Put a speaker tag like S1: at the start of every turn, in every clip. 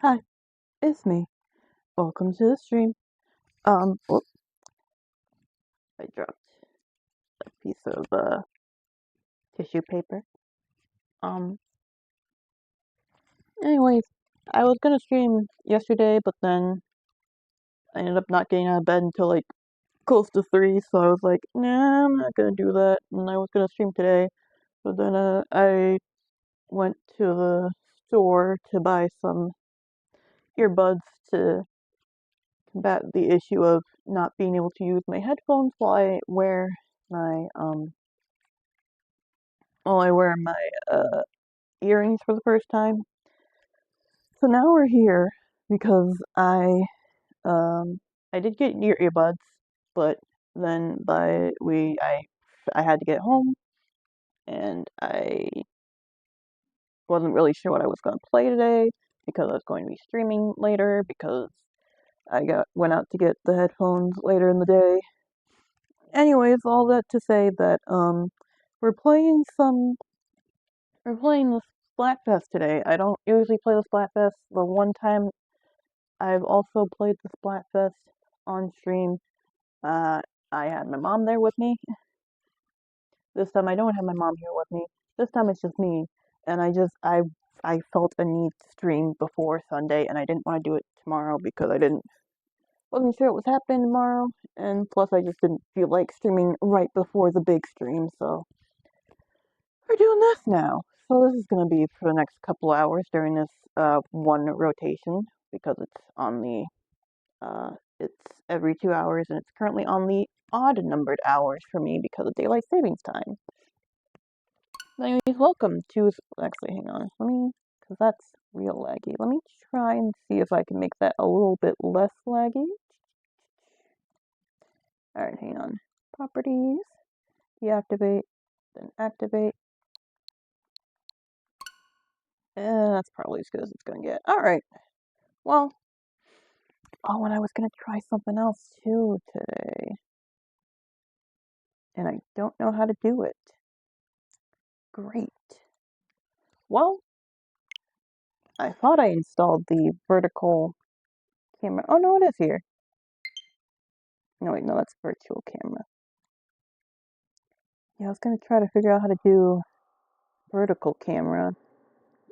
S1: Hi, it's me. Welcome to the stream. Whoop, I dropped a piece of tissue paper. Um, anyways, I was gonna stream yesterday, but then I ended up not getting out of bed until like close to 3, so I was like, nah, I'm not gonna do that. And I was gonna stream today, but then I went to the store to buy some earbuds to combat the issue of not being able to use my headphones my um while I wear my earrings for the first time. So now we're here because um I did get earbuds, but then I had to get home and I wasn't really sure what I was going to play today because I was going to be streaming later because I went out to get the headphones later in the day. Anyways, all that to say that we're playing some we're playing the Splatfest today. I don't usually play the Splatfest. The one time I've also played the Splatfest on stream. Uh, I had my mom there with me. This time I don't have my mom here with me. This time it's just me, and I felt a need to stream before Sunday, and I didn't want to do it tomorrow because I didn't wasn't sure what was happening tomorrow, and plus I just didn't feel like streaming right before the big stream. So we're doing this now. So this is gonna be for the next couple hours during this one rotation because it's every 2 hours, and it's currently on the odd numbered hours for me because of daylight savings time. Anyways, welcome to, actually, hang on, because that's real laggy. Let me try and see if I can make that a little bit less laggy. Alright, hang on. Properties, deactivate, then activate. That's probably as good as it's gonna get. Alright, well, oh, and I was gonna try something else too today. And I don't know how to do it. Great. Well, I thought I installed the vertical camera. Oh no, it is here. No, wait, no, that's virtual camera. Yeah, I was gonna try to figure out how to do vertical camera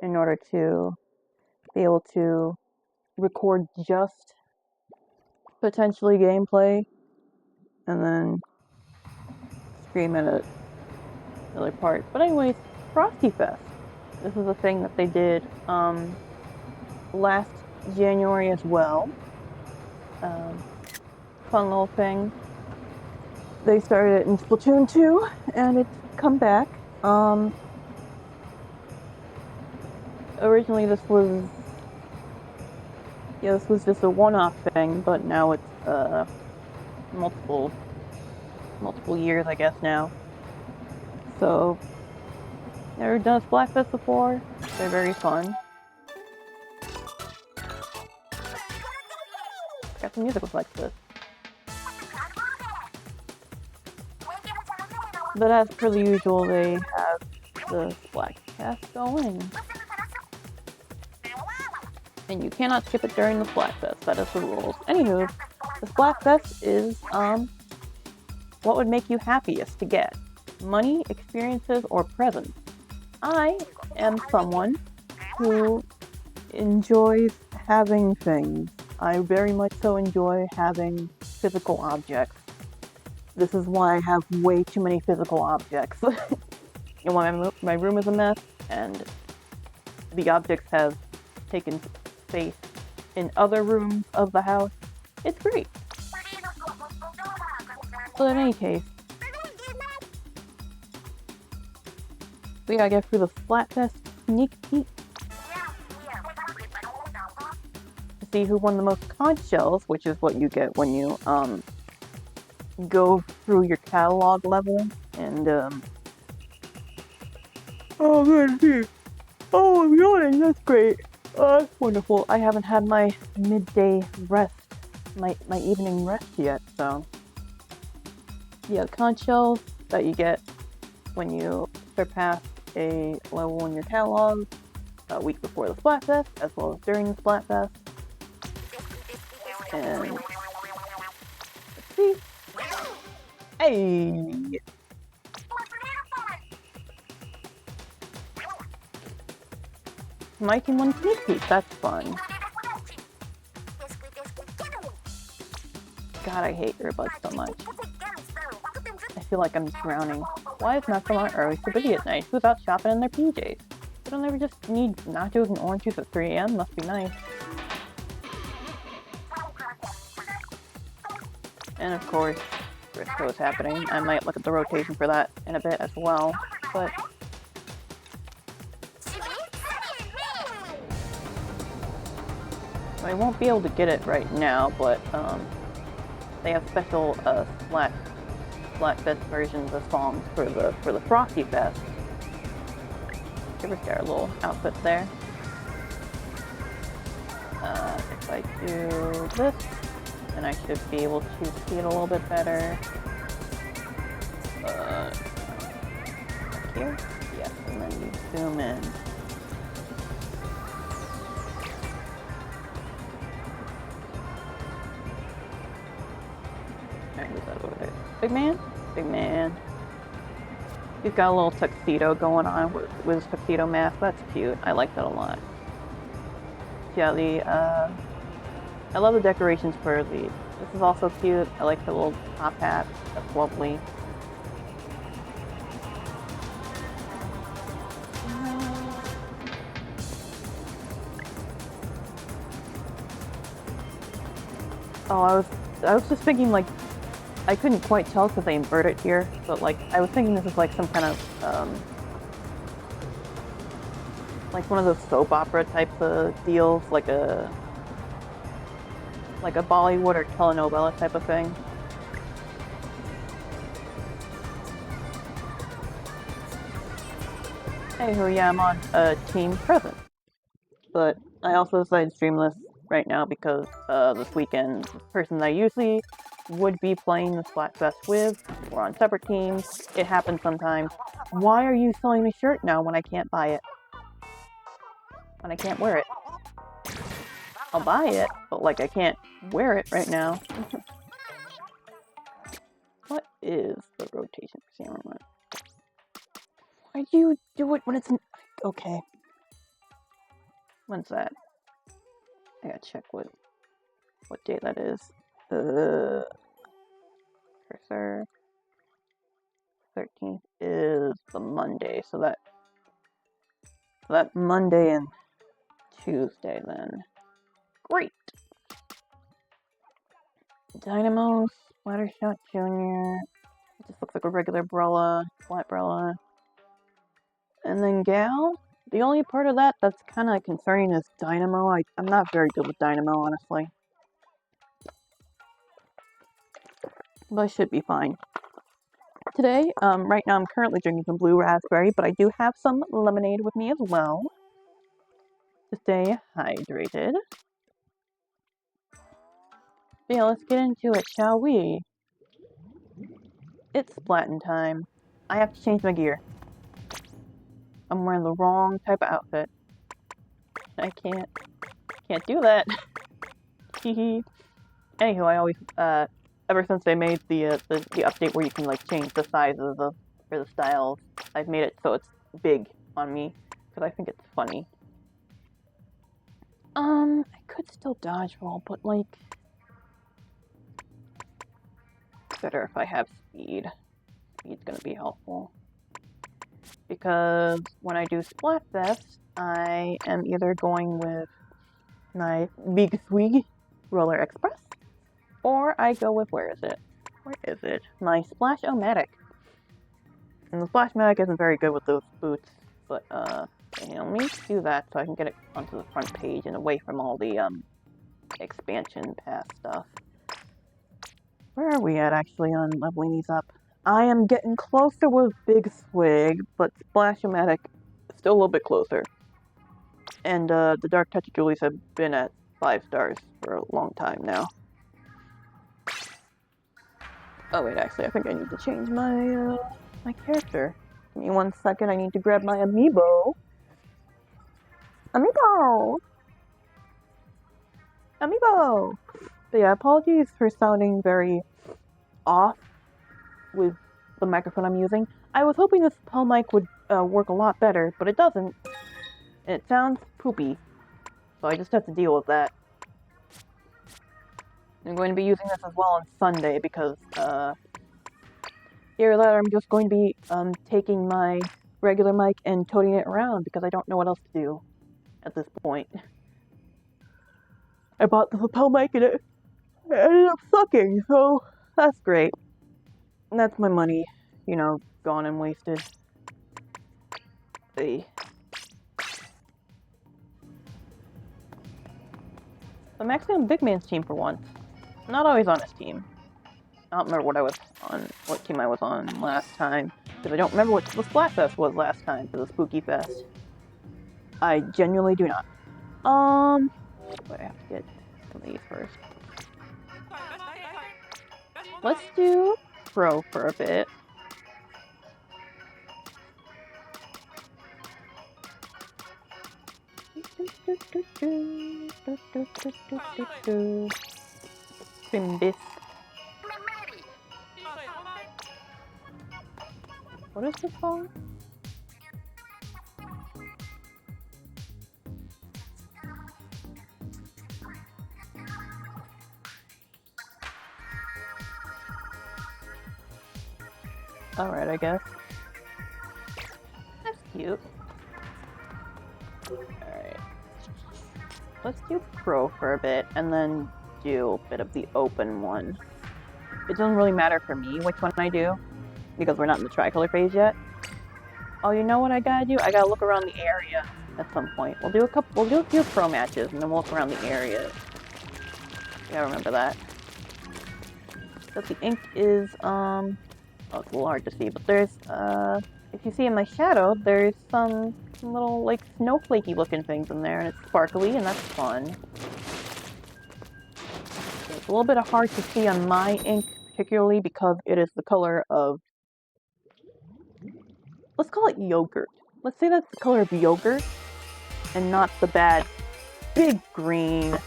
S1: in order to be able to record just potentially gameplay and then stream at another part. But anyways, Frosty Fest. This is a thing that they did last January as well. Fun little thing. They started it in Splatoon 2, and it's come back. Originally this was just a one-off thing, but now it's multiple years, I guess now. So, never done a Splatfest before. They're very fun. Got the music was like this. But as per the usual, they have the Splatcast going. And you cannot skip it during the Splatfest. That is the rules. Anywho, the Splatfest is what would make you happiest to get? Money, experiences, or presents? I am someone who enjoys having things. I very much so enjoy having physical objects. This is why I have way too many physical objects. And when my room is a mess and the objects have taken space in other rooms of the house, it's great. So in any case, we gotta get through the Splatfest sneak peek to see who won the most conch shells, which is what you get when you go through your catalog level and oh good, oh I'm yawning, that's great. Oh, that's wonderful. I haven't had my midday rest, my evening rest yet, so yeah, conch shells that you get when you surpass a level in your catalog a week before the Splatfest, as well as during the Splatfest. And let's see. Hey! My team won sneak peek, that's fun. God, I hate earbuds so much. I feel like I'm drowning. Why is Maximum always so busy at night? Who's out shopping in their PJs? They don't ever just need nachos and orange juice at 3 AM? Must be nice. And of course, Briscoe is happening. I might look at the rotation for that in a bit as well, but... I won't be able to get it right now, but they have special splatfest versions of songs for the Frosty Fest. Give us our little outfit there. If I do this, then I should be able to see it a little bit better. Like here? Yes, and then you zoom in. Alright, who's that over there? Big man? Big man. He's got a little tuxedo going on with his tuxedo mask. That's cute. I like that a lot. Yeah, I love the decorations for the... This is also cute. I like the little top hat. That's lovely. Oh, I was just thinking, like, I couldn't quite tell because they invert it here, but like I was thinking this is like some kind of like one of those soap opera type of deals, like a Bollywood or telenovela type of thing. Anywho, yeah, I'm on Team Present, but I also decided to stream this right now because this weekend, the person that I usually would be playing the Splatfest with, we're on separate teams. It happens sometimes. Why are you selling the shirt now when I can't buy it? When I can't wear it? I'll buy it, but like I can't wear it right now. What is the rotation for camera? Why do you do it when it's... Okay. When's that? I gotta check what day that is. Cursor. 13th is the Monday, so that Monday and Tuesday then. Great! Dynamo, Splattershot Jr. It just looks like a regular Brella, flat Brella. And then Gal, the only part of that that's kind of concerning is Dynamo. I'm not very good with Dynamo, honestly. But I should be fine. Today, right now I'm currently drinking some blue raspberry, but I do have some lemonade with me as well. To stay hydrated. But yeah, let's get into it, shall we? It's Splatoon time. I have to change my gear. I'm wearing the wrong type of outfit. I can't do that. Hehe. Anywho, I always, ever since they made the update where you can like change the sizes or the styles, I've made it so it's big on me because I think it's funny. I could still dodge roll, but like, better if I have speed. Speed's gonna be helpful because when I do Splatfest, I am either going with my Big Swig Roller Express, or I go with, where is it? My Splash-O-Matic. And the Splash-O-Matic isn't very good with those boots, but, let me do that so I can get it onto the front page and away from all the, expansion pass stuff. Where are we at, actually, on leveling these up? I am getting closer with Big Swig, but Splash-O-Matic is still a little bit closer. And, the Dark Touch Julies have been at 5 stars for a long time now. Oh wait, actually, I think I need to change my, my character. Give me 1 second, I need to grab my amiibo. Amiibo! Amiibo! But yeah, apologies for sounding very off with the microphone I'm using. I was hoping this lapel mic would work a lot better, but it doesn't. It sounds poopy, so I just have to deal with that. I'm going to be using this as well on Sunday because, here or there I'm just going to be, taking my regular mic and toting it around because I don't know what else to do at this point. I bought the lapel mic and it ended up sucking, so that's great. And that's my money, you know, gone and wasted. Hey. I'm actually on Big Man's team for once. Not always on his team. I don't remember what team I was on last time, because I don't remember what the Splatfest was last time for the Spooky Fest. I genuinely do not. But I have to get some of these first. Let's do Pro for a bit. Simbis. What is this song? Alright, I guess. That's cute. Alright. Let's do Pro for a bit, and then do a bit of the open one. It doesn't really matter for me which one I do, because we're not in the tricolor phase yet. Oh, you know what I gotta do? I gotta look around the area at some point. We'll do a few Pro matches, and then we'll look around the area. You gotta remember that. So the ink is, oh, it's a little hard to see, but there's, if you see in my shadow, there's some little, like, snowflakey looking things in there, and it's sparkly, and that's fun. It's a little bit hard to see on my ink, particularly because it is the color of, let's call it yogurt. Let's say that's the color of yogurt, and not the bad, big green.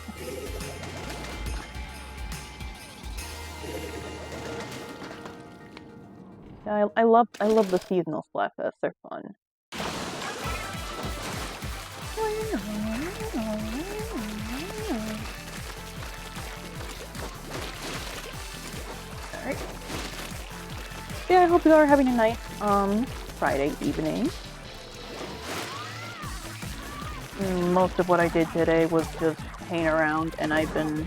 S1: I love the seasonal Splatfest. They're fun. Alright. Yeah, I hope you are having a nice Friday evening. Most of what I did today was just hang around, and I've been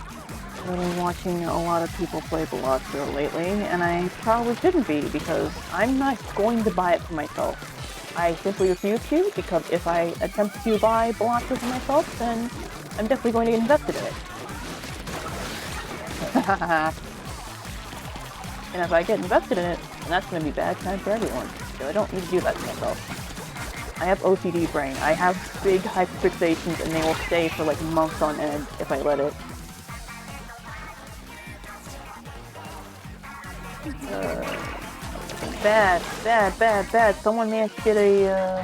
S1: really watching a lot of people play Balatro lately, and I probably shouldn't be, because I'm not going to buy it for myself. I simply refuse to, because if I attempt to buy Balatro for myself, then I'm definitely going to get invested in it. And if I get invested in it, then that's going to be bad time for everyone, so I don't need to do that to myself. I have OCD brain. I have big hyperfixations, and they will stay for like months on end if I let it. Bad. Someone managed to get a,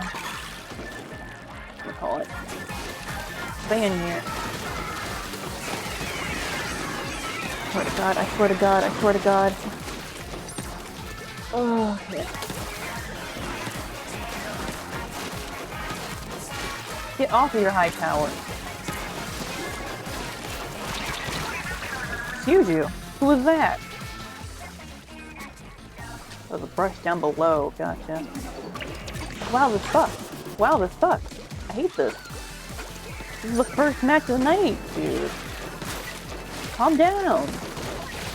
S1: what do you call it? Thing in here. I swear to God. Oh, yeah. Get off of your high tower. Excuse you. Who was that? There's a brush down below. Gotcha. Wow, this sucks. I hate this. This is the first match of the night, dude. Calm down.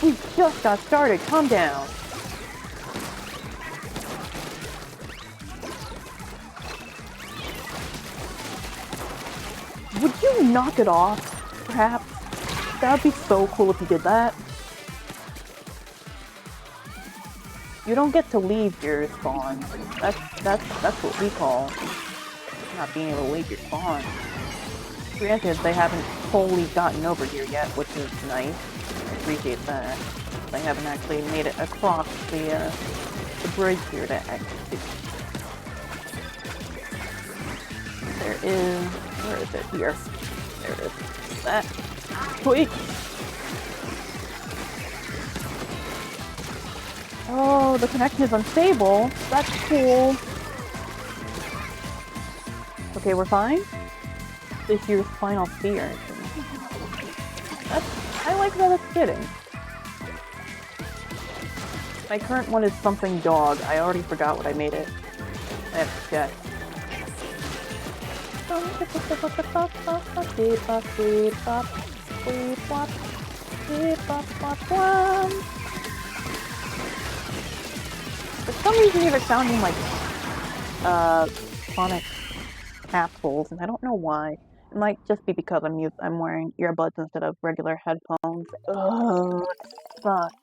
S1: We just got started. Calm down. Would you knock it off, perhaps? That would be so cool if you did that. You don't get to leave your spawn. That's what we call not being able to leave your spawn. Granted, they haven't fully gotten over here yet, which is nice. I appreciate that. They haven't actually made it across the bridge here to exit. There is Where is it? Here. There it is. That. Sweet! Oh, the connection is unstable. That's cool. Okay, we're fine. This year's final sphere. I like that it's fitting. My current one is something dog. I already forgot what I made it. I have to check. For some reason these are sounding like Sonic capsules, and I don't know why. It might just be because I'm wearing earbuds instead of regular headphones. Ugh, it sucks.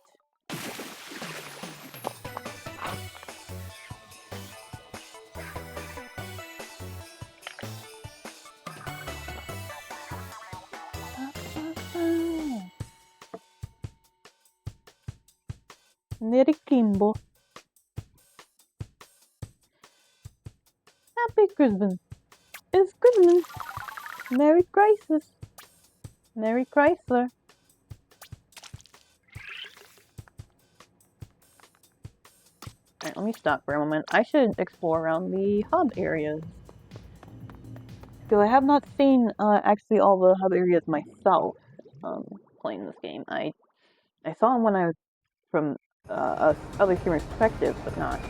S1: Merry Kimbo. Happy Christmas. It's Christmas. Merry Crisis. Merry Chrysler. Alright, let me stop for a moment. I should explore around the hub areas. Because I have not seen actually all the hub areas myself playing this game. I saw them when I was from other streamer's perspective, but not.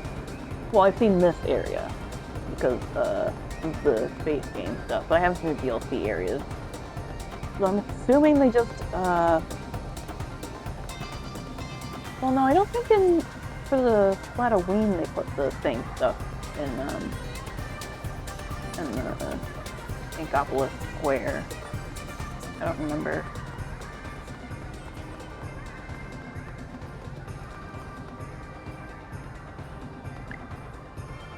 S1: Well, I've seen this area because of the space game stuff, but I haven't seen the DLC areas. So I'm assuming they just well, no, I don't think for the Splatoon they put the same stuff in the Inkopolis Square. I don't remember.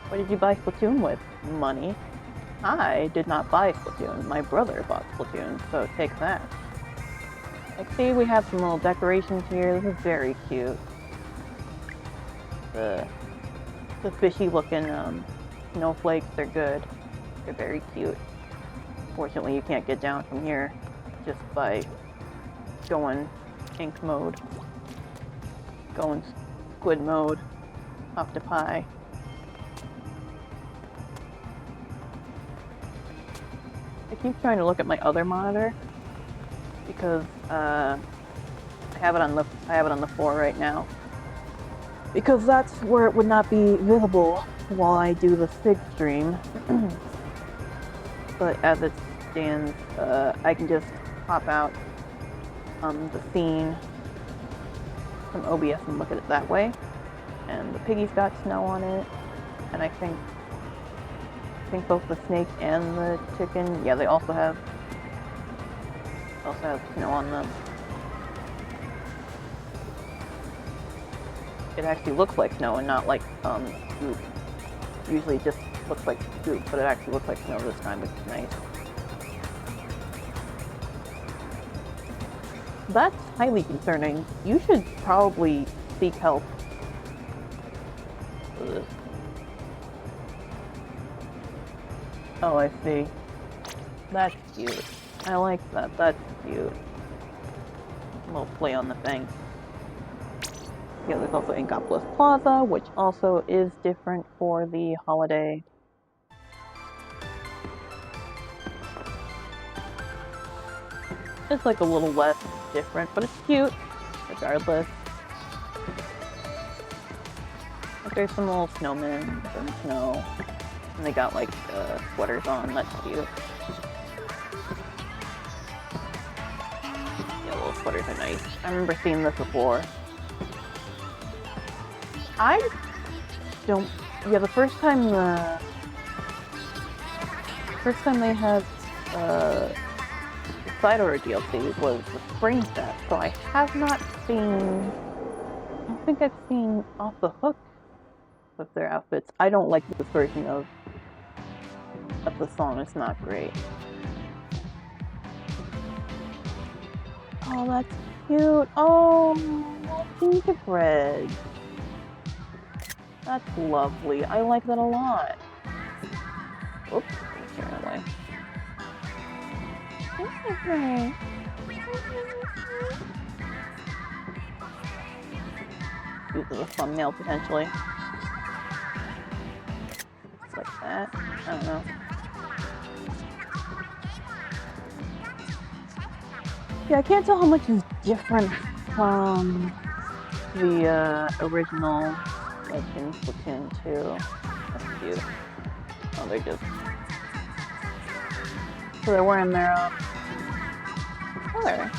S1: What did you buy Splatoon with? Money. I did not buy Splatoon. My brother bought Splatoon, so take that. Like, see, we have some little decorations here. This is very cute. The fishy looking snowflakes, they're good. They're very cute. Fortunately, you can't get down from here just by going ink mode. Going squid mode. Octopi. I keep trying to look at my other monitor because I have it on the floor right now because that's where it would not be visible while I do the SIG stream. But as it stands, I can just pop out the scene from OBS and look at it that way. And the piggy's got snow on it, and I think both the snake and the chicken, yeah, they also have snow on them. It actually looks like snow and not like goop. Usually it just looks like goop, but it actually looks like snow this time, which is nice. That's highly concerning. You should probably seek help. Ugh. Oh, I see. That's cute. I like that. That's cute. A little play on the thing. Yeah, there's also Inkopolis Plaza, which also is different for the holiday. It's like a little less different, but it's cute, regardless. Like there's some little snowmen and snow. And they got like sweaters on, that's cute. Yeah, little sweaters are nice. I remember seeing this before. I don't, yeah, the first time they had Side Order DLC was the Spring Set, so I have not seen, I don't think I've seen Off the Hook with their outfits. I don't like this version of the song, it's not great. Oh, that's cute. Oh, gingerbread. That's lovely. I like that a lot. Oops, turn away. Use as a thumbnail potentially. Like that. I don't know. Yeah, I can't tell how much is different from the original, like in Splatoon 2. That's cute. Oh, they're just... So they're wearing their color.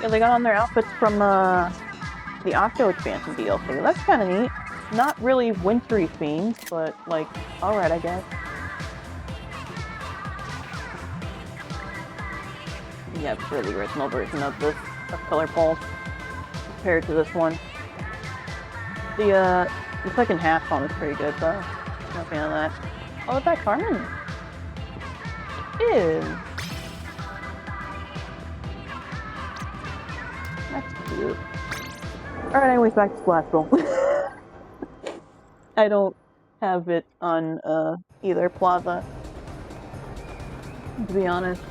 S1: Yeah, they got on their outfits from the Octo expansion DLC. That's kind of neat. Not really wintry themed, but like, alright, I guess. Yeah, for the original version of this color pulse compared to this one. The second half one is pretty good though. No fan of that. Oh, is that Carmen? Ew. That's cute. Alright, anyways, back to Splashville. I don't have it on either plaza, to be honest.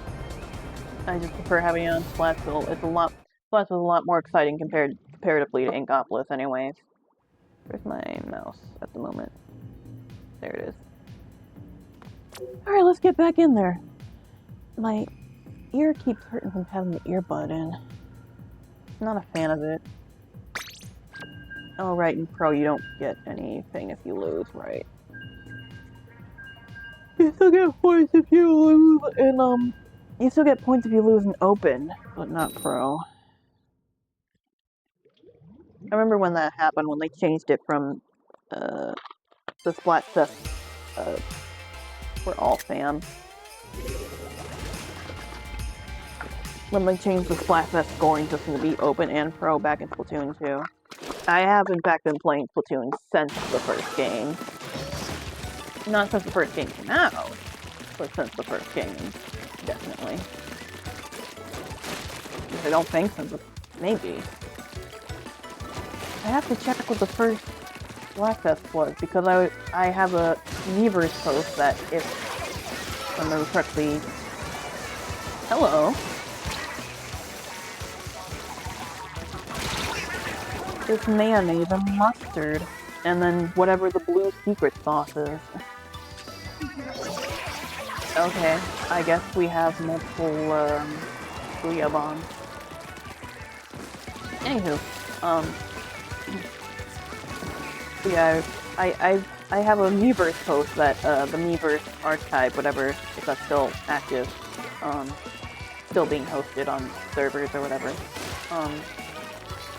S1: I just prefer having it on Splashville. Splashville's a lot more exciting comparatively to Inkopolis anyways. Where's my mouse at the moment? There it is. Alright, let's get back in there. My ear keeps hurting from having the earbud in. Not a fan of it. Oh, right, in Pro you don't get anything if you lose, right? You still get points if you lose in, you still get points if you lose in Open, but not Pro. I remember when that happened, when they changed it from, the Splatfest, for all fans. When they changed the Splatfest scoring system to be Open and Pro back in Splatoon 2. I have, in fact, been playing Splatoon since the first game. Not since the first game came out, but since the first game, definitely. I don't think since the... maybe. I have to check what the first Splatfest was, because I have a Miiverse post that, if I remember correctly... Hello! It's mayonnaise and mustard, and then whatever the blue secret sauce is. Okay, I guess we have multiple, Booyah bombs. Anywho, yeah, I have a Miiverse post that, the Miiverse archive, whatever, if that's still active, still being hosted on servers or whatever,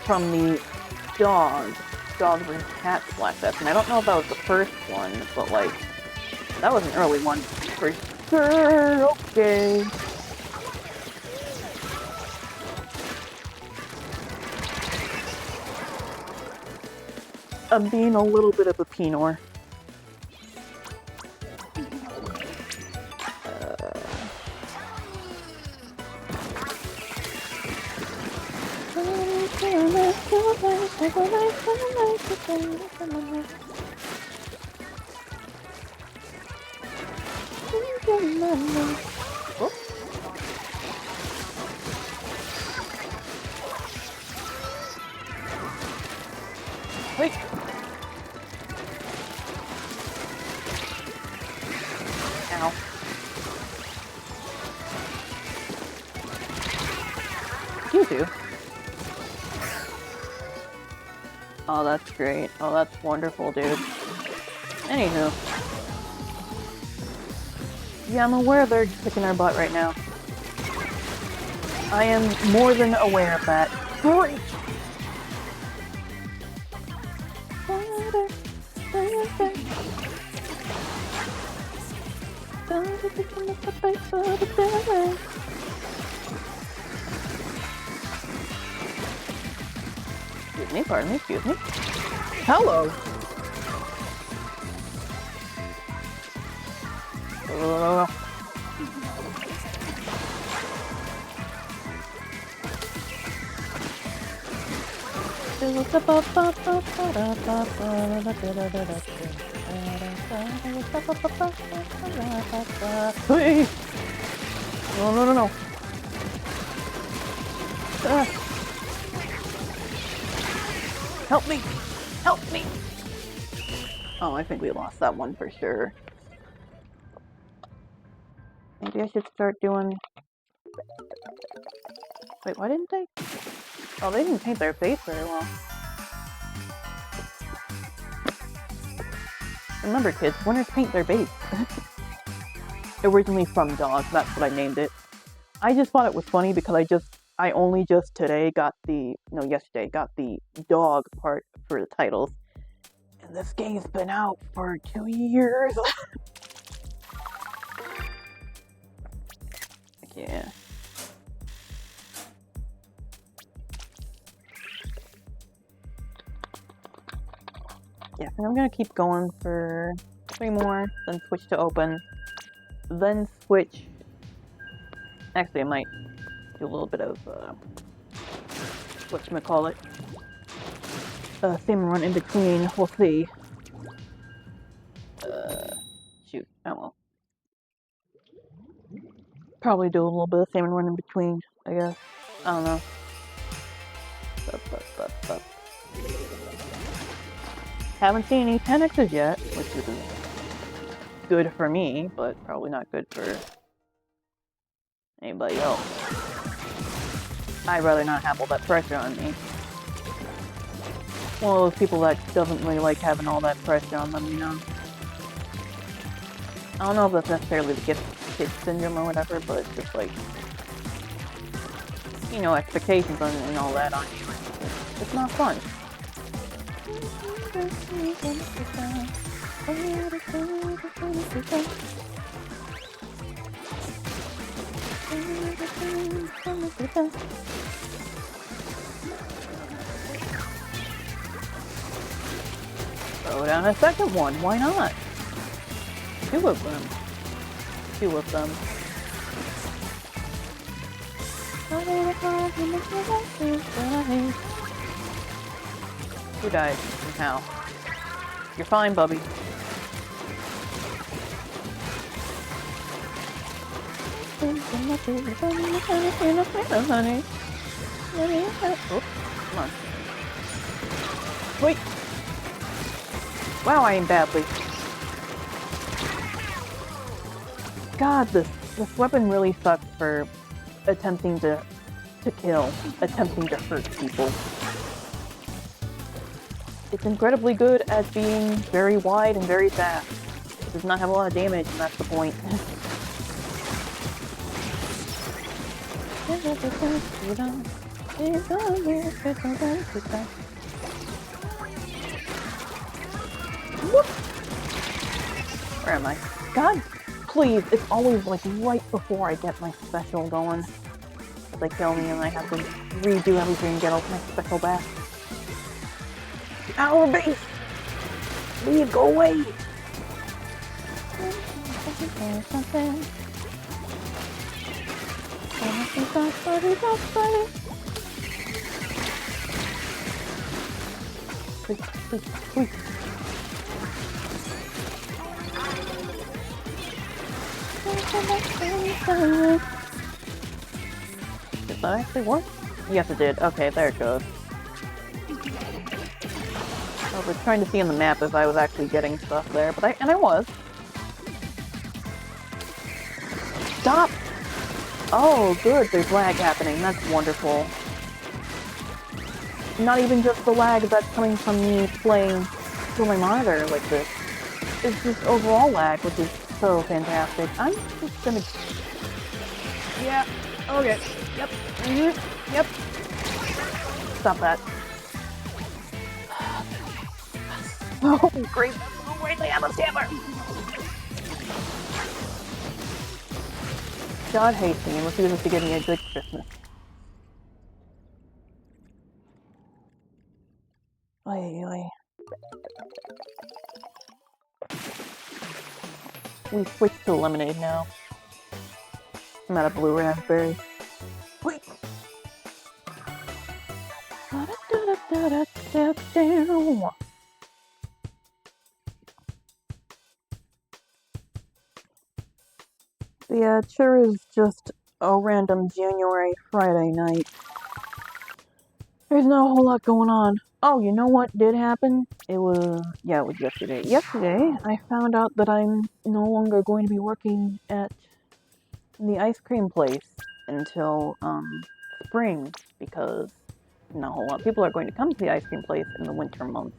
S1: from the dog versus cat Splatfest, and I don't know if that was the first one, but like, that was an early one for sure. Okay. I'm being a little bit of a Pinor. Oh. Wait. Ow. You do. Oh, that's great. Oh, that's wonderful, dude. Anywho. Yeah, I'm aware they're kicking our butt right now. I am more than aware of that. Great! Excuse me, pardon me, excuse me. Hello! Hey! No, no, no, no. Help me! Help me! Oh, I think we lost that one for sure. Maybe I should start doing... Wait, why didn't they? Oh, they didn't paint their face very well. Remember, kids, winners paint their base. Originally from dogs, that's what I named it. I just thought it was funny because I only just today got the, no, yesterday, got the dog part for the titles. And this game's been out for 2 years. Yeah. Yeah, I think I'm gonna keep going for 3 more, then switch to open, then switch. Actually, I might do a little bit of, whatchamacallit, salmon run in between, we'll see. Shoot, oh well. Probably do a little bit of salmon run in between, I guess. I don't know. Haven't seen any 10x's yet, which isn't good for me, but probably not good for anybody else. I'd rather not have all that pressure on me. One of those people that doesn't really like having all that pressure on them, you know? I don't know if that's necessarily the kid syndrome or whatever, but it's just like, you know, expectations and all that on you. It's not fun. Throw down a second one, why not? 2 of them. 2 of them. Who died and how? You're fine, Bubby. Oops, come on. Wait! Wow, I aim badly. God, this weapon really sucks for attempting to kill, attempting to hurt people. It's incredibly good at being very wide and very fast. It does not have a lot of damage, and that's the point. Where am I? God, please, it's always like right before I get my special going. They kill me and I have to redo everything and get all my special back. Our base! Leave, go away! Please. Did that actually work? Yes, it did. Okay, there it goes. I was trying to see on the map if I was actually getting stuff there, but I was. Stop! Oh, good, there's lag happening. That's wonderful. Not even just the lag that's coming from me playing through my monitor like this. It's just overall lag, which is so fantastic. I'm just gonna... Yeah, okay. Yep. Yep. Stop that. Oh, great. Oh, wait, they have a stammer! God hates me unless he was to give me a good Christmas. Oy. We switched to lemonade now. I'm out of blue raspberry. Wait! So yeah, it sure is just a random January Friday night. There's not a whole lot going on. Oh, you know what did happen? It was yesterday. Yesterday, I found out that I'm no longer going to be working at the ice cream place until, spring, because not a whole lot of people are going to come to the ice cream place in the winter months.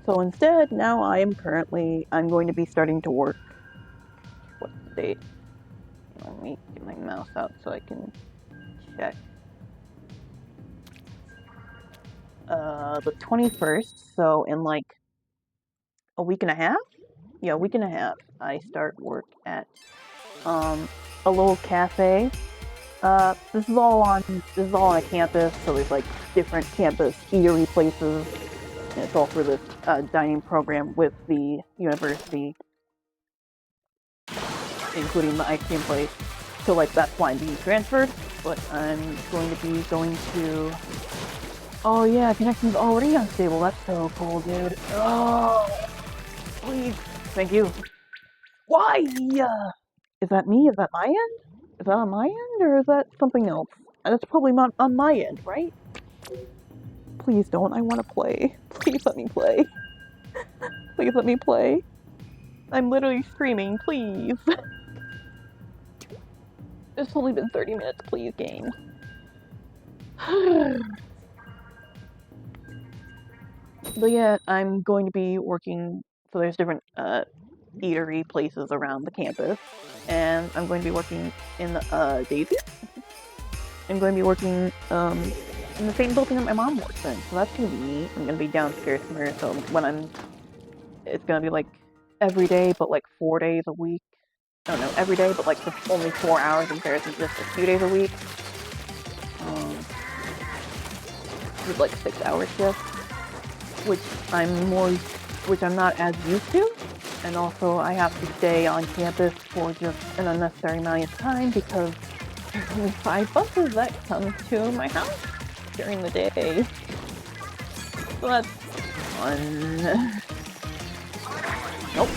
S1: So instead, now I'm going to be starting to work. What's the date? Let me get my mouse out so I can check. The 21st, so in like a week and a half? Yeah, a week and a half, I start work at, a little cafe. This is all on a campus, so there's like different campus eatery places, and it's all for this, dining program with the university, including the ice cream place. So like, that's why I'm being transferred, but I'm going to be going to... Oh yeah, connection's already unstable. That's so cool, dude. Oh, please. Thank you. Why? Is that me? Is that my end? Is that on my end, or is that something else? That's probably not on my end, right? Please don't. I want to play. Please let me play. Please let me play. I'm literally screaming. Please. It's only been 30 minutes. Please, game. But yeah, I'm going to be working, so there's different eatery places around the campus, and I'm going to be working in the Daisy. I'm going to be working in the same building that my mom works in, so that's gonna be neat. I'm gonna be downstairs from her, so it's gonna be like every day, but like 4 days a week. I don't know, every day, but like for only 4 hours in comparison to just a few days a week. With like 6-hour shifts, which I'm not as used to, and also I have to stay on campus for just an unnecessary amount of time because there's only 5 buses that come to my house during the day. So that's fun. Nope.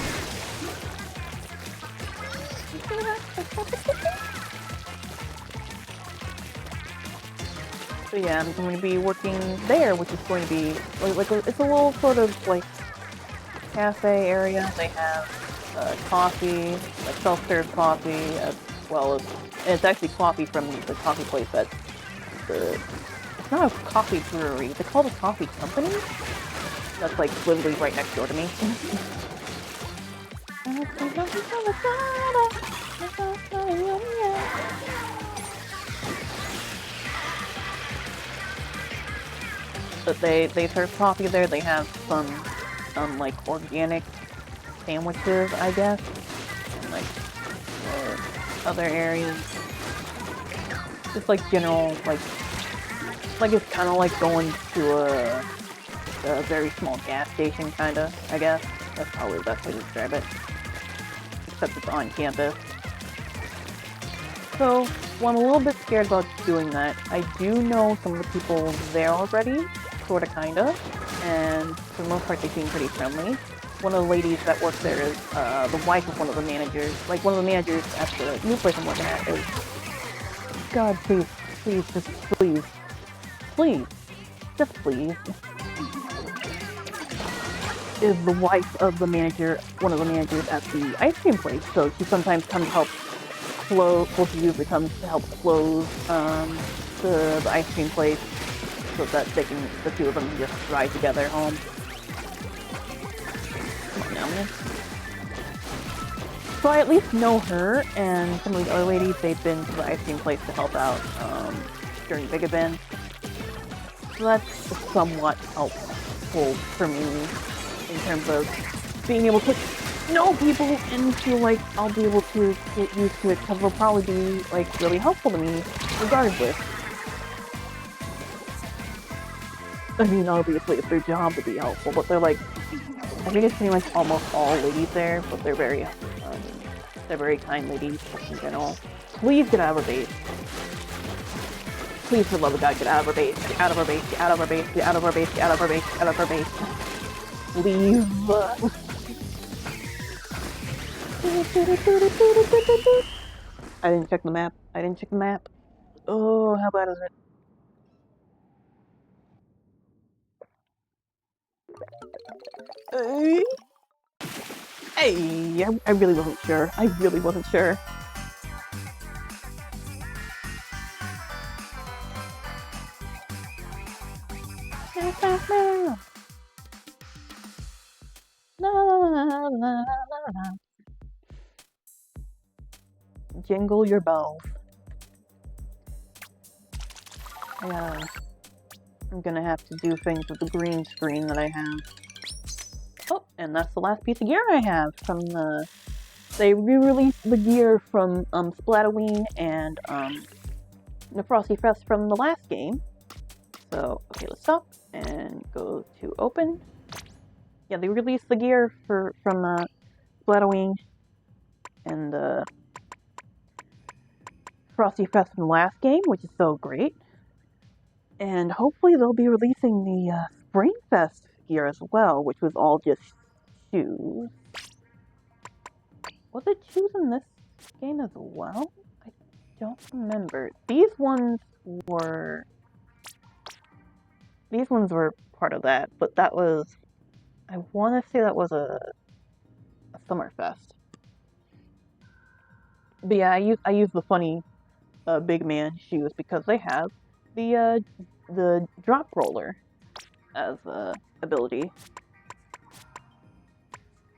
S1: So yeah, I'm going to be working there, which is going to be like it's a little sort of like cafe area. They have coffee, like self-serve coffee, as well as, and it's actually coffee from the coffee place that's it's not a coffee brewery, they call it a coffee company. That's like literally right next door to me. But they serve coffee there. They have some like organic sandwiches, I guess, and like other areas. Just like general, like it's kind of like going to a very small gas station, kind of, I guess. That's probably the best way to describe it. Except it's on campus. So, well, I'm a little bit scared about doing that. I do know some of the people there already, sorta, kinda, and for the most part they seem pretty friendly. One of the ladies that works there is the wife of one of the managers. Like, one of the managers at the new place I'm working at is... God, please, just please. Please. Just please. Is the wife of the manager, one of the managers at the ice cream place. So she sometimes comes to help close, well, she usually comes to help close the ice cream place so that the two of them can just ride together home. Come on now, man. So I at least know her, and some of the other ladies, they've been to the ice cream place to help out during big events. So that's somewhat helpful for me in terms of being able to know people, and feel like I'll be able to get used to it, because it'll probably be like really helpful to me regardless. I mean, obviously it's their job to be helpful, but they're like, I think it's pretty much almost all ladies there, but they're very kind ladies in general. Please get out of our base. Please, for the love of God, get out of our base. Get out of our base. Get out of our base. Get out of our base. Get out of our base. Get out of our base. Leave. I didn't check the map. I didn't check the map. Oh, how bad is it? Hey, I really wasn't sure. I really wasn't sure. Jingle your bells. I'm gonna have to do things with the green screen that I have. Oh, and that's the last piece of gear I have from the... They re-released the gear from Splatoon and the Frosty Fest from the last game. So, okay, let's stop and go to open. Yeah, they released the gear from Splatoon and Frosty Fest from the last game, which is so great. And hopefully they'll be releasing the Spring Fest gear as well, which was all just shoes. Was it shoes in this game as well? I don't remember. These ones were part of that, but that was... I want to say that was a Summerfest. But yeah, I use the funny big man shoes because they have the drop roller as ability.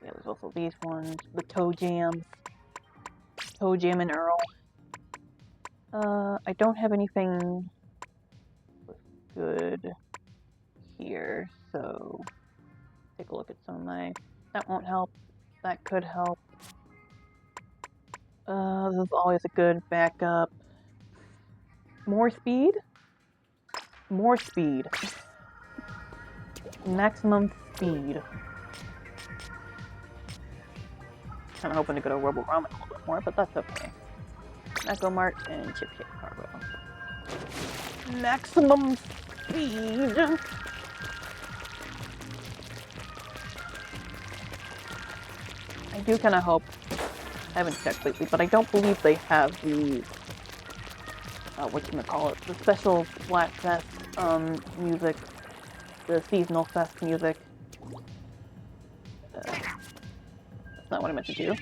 S1: Yeah, there's also these ones, the toe jams, toe jam and Earl. I don't have anything good here, so take a look at some of my... That won't help. That could help. This is always a good backup. More speed? More speed. Maximum speed. Kinda hoping to go to Robo Ramen a little bit more, but that's okay. Echo Mart and Chip Chip Cargo. Maximum speed! I do kinda hope... I haven't checked lately, but I don't believe they have the... whatchamacallit, the special Splatfest music, the seasonal fest music. That's not what I meant to do.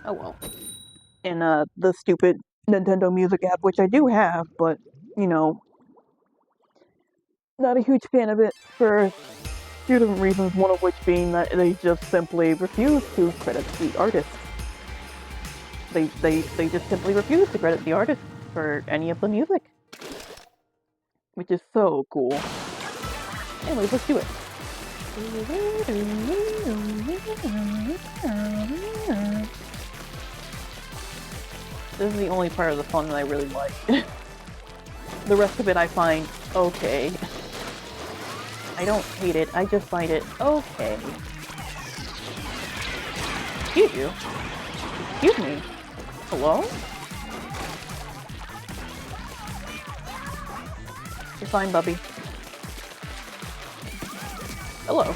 S1: Oh well. And the stupid Nintendo Music app, which I do have, but, you know, not a huge fan of it for two different reasons, one of which being that they just simply refuse to credit the artist. They just simply refuse to credit the artist for any of the music. Which is so cool. Anyways, let's do it. This is the only part of the fun that I really like. The rest of it I find okay. I don't hate it, I just find it okay. Excuse you? Excuse me? Hello? You're fine, Bubby. Hello.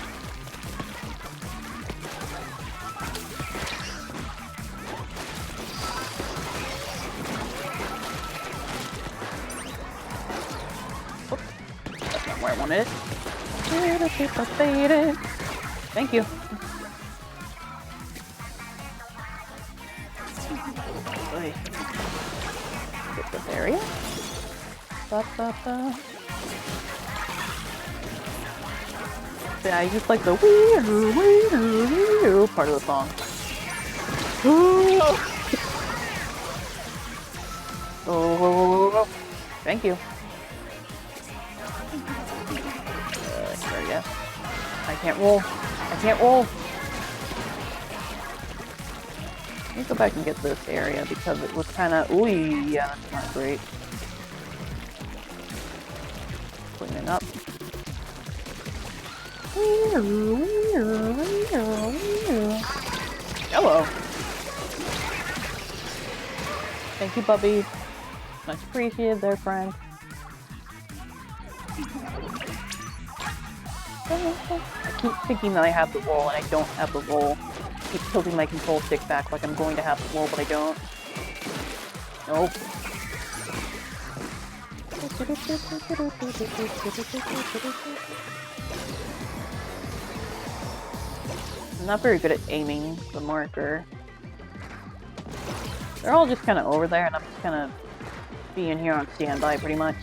S1: Oops. That's not where I wanted it. Thank you. Wait. Get this area. Yeah, I just like the wee part of the song. Oh, thank you. There, yeah. I can't roll. I can't roll. Let me go back and get this area because it was kind of... Ooh, yeah, that's not great. Clean it up. Hello. Thank you, Bubby. Much appreciated there, friend. I keep thinking that I have the roll, and I don't have the roll. keep tilting my control stick back like I'm going to have the wall, but I don't. Nope. I'm not very good at aiming the marker. They're all just kind of over there, and I'm just kind of being here on standby, pretty much.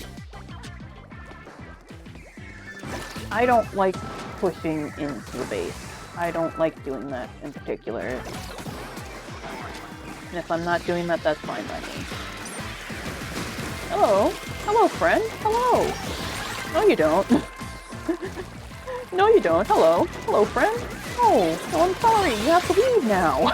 S1: I don't like pushing into the base. I don't like doing that in particular. And if I'm not doing that, that's fine by me. Hello? Hello, friend? Hello! No, you don't. No, you don't. Hello? Hello, friend? Oh, I'm sorry. You have to leave now.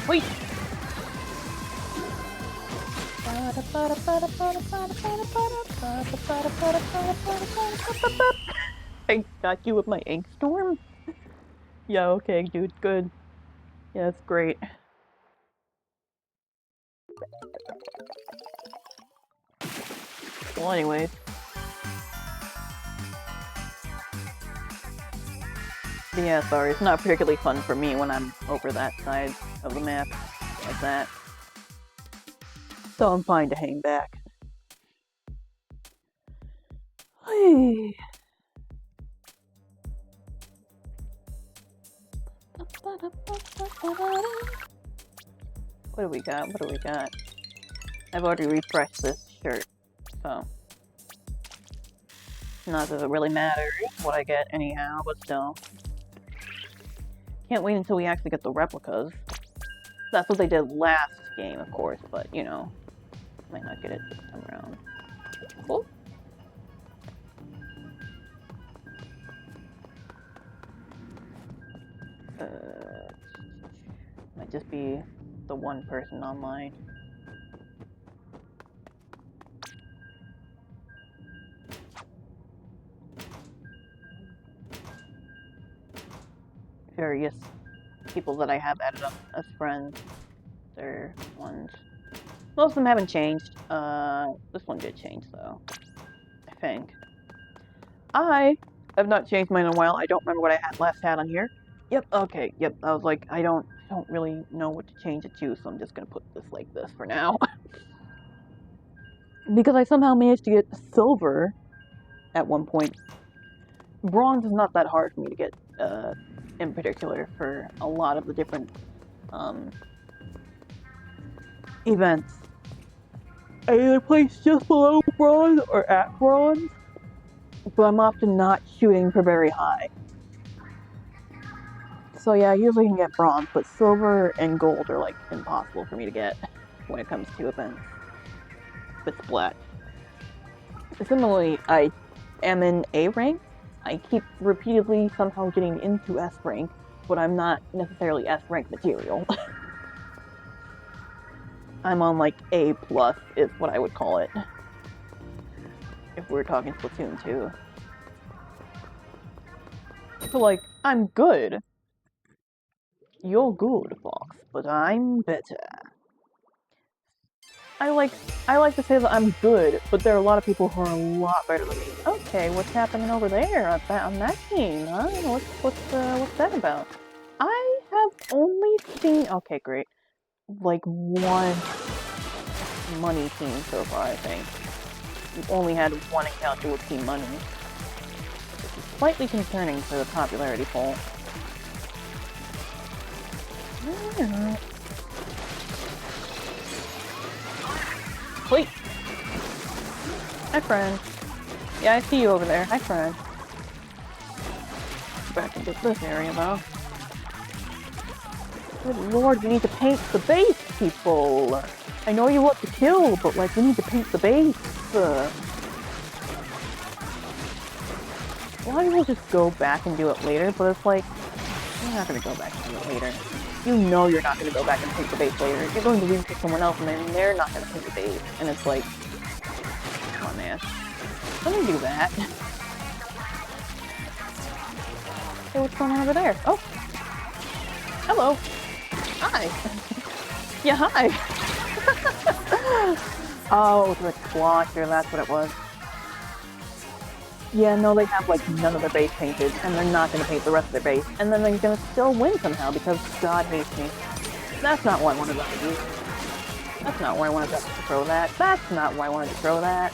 S1: Wait! I got you with my ink storm? Yeah, okay, dude, good. Yeah, that's great. Well, anyways. But yeah, sorry, it's not particularly fun for me when I'm over that side of the map like that. So I'm fine to hang back. What do we got? What do we got? I've already refreshed this shirt, so not that it really matters what I get anyhow, but still. Can't wait until we actually get the replicas. That's what they did last game, of course, but you know, might not get it this time around. Cool. Might just be the one person online. Various people that I have added up as friends. They're ones. Most of them haven't changed. This one did change though. I think. I have not changed mine in a while. I don't remember what I last had on here. Yep, okay, yep. I was like, I don't really know what to change it to, so I'm just gonna put this like this for now. Because I somehow managed to get silver at one point. Bronze is not that hard for me to get, in particular, for a lot of the different, events. I either place just below bronze or at bronze, but I'm often not shooting for very high. So yeah, I usually can get bronze, but silver and gold are like impossible for me to get when it comes to events with Splat. Similarly, I am in A rank. I keep repeatedly somehow getting into S rank, but I'm not necessarily S rank material. I'm on like A plus is what I would call it. If we're talking Splatoon 2. So like, I'm good. You're good, Fox, but I'm better. I like to say that I'm good, but there are a lot of people who are a lot better than me. Okay, what's happening over there on that team? Huh? What's that about? I have only seen, okay, great, like one money team so far, I think. We've only had one encounter with Team Money, which is slightly concerning for the popularity poll. Wait! Hi, friend. Yeah, I see you over there. Hi, friend. Back into this area, though. Good lord, we need to paint the base, people! I know you want to kill, but, like, we need to paint the base. A lot of people just go back and do it later, but it's like, you're not gonna go back and do it later. You know you're not gonna go back and paint the base later. You're going to leave it to someone else, and then they're not gonna paint the base. And it's like, come on, man. Let me do that. Hey, what's going on over there? Oh! Hello. Hi. Yeah, hi. Oh, the Clocker, that's what it was. Yeah, no, they have like none of their base painted, and they're not gonna paint the rest of their base, and then they're gonna still win somehow because God hates me. That's not why I wanted them to use. That's not why I wanted them to throw that. That's not why I wanted to throw that.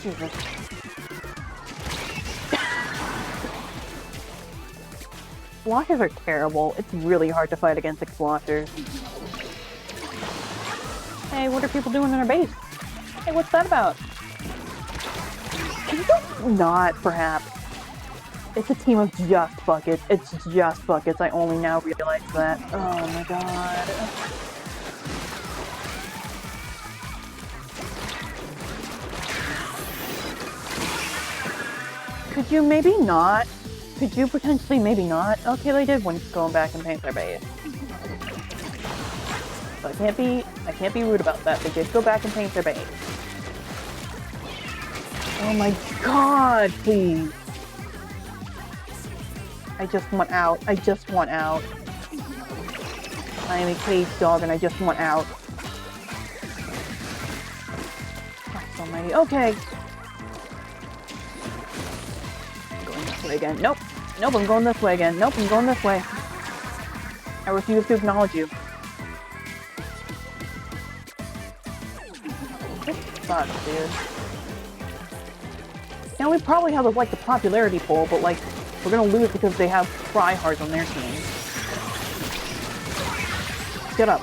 S1: Jesus. Splotches are terrible. It's really hard to fight against splotches. Hey, what are people doing in our base? Hey, what's that about? Can you not, perhaps? It's a team of just buckets. It's just buckets. I only now realize that. Oh my god. Could you maybe not? Could you potentially maybe not? Okay, they did when going back and paint their base. So I can't be rude about that. They did go back and paint their base. Oh my god, please. I just want out. I just want out. I am a cage dog and I just want out. Christ almighty. Okay. Going this way again. Nope. Nope, I'm going this way again. Nope, I'm going this way. I refuse to acknowledge you. This sucks, dude. Now we probably have like the popularity poll, but like we're gonna lose because they have tryhards on their team. Get up.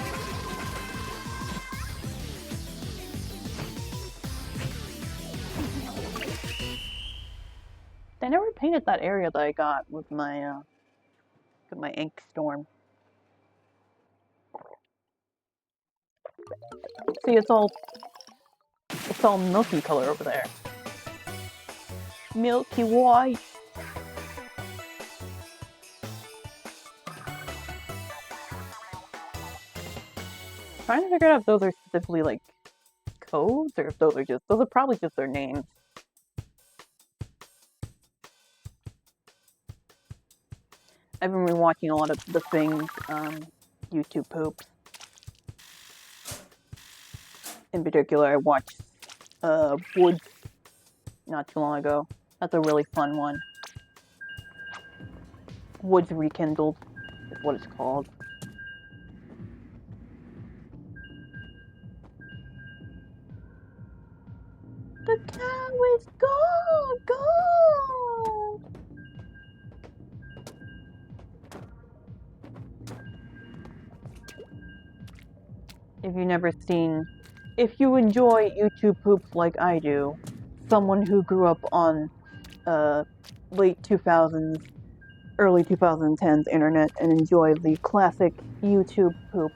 S1: They never painted that area that I got with my ink storm. See, it's all milky color over there. Milky white. Trying to figure out if those are specifically like codes or if those are probably just their names. I've been rewatching a lot of the things YouTube poops. In particular, I watched Woods not too long ago. That's a really fun one. Woods Rekindled is what it's called. The cow is gone! Gone! If you enjoy YouTube poops like I do, someone who grew up on late 2000s, early 2010s internet and enjoy the classic YouTube poop,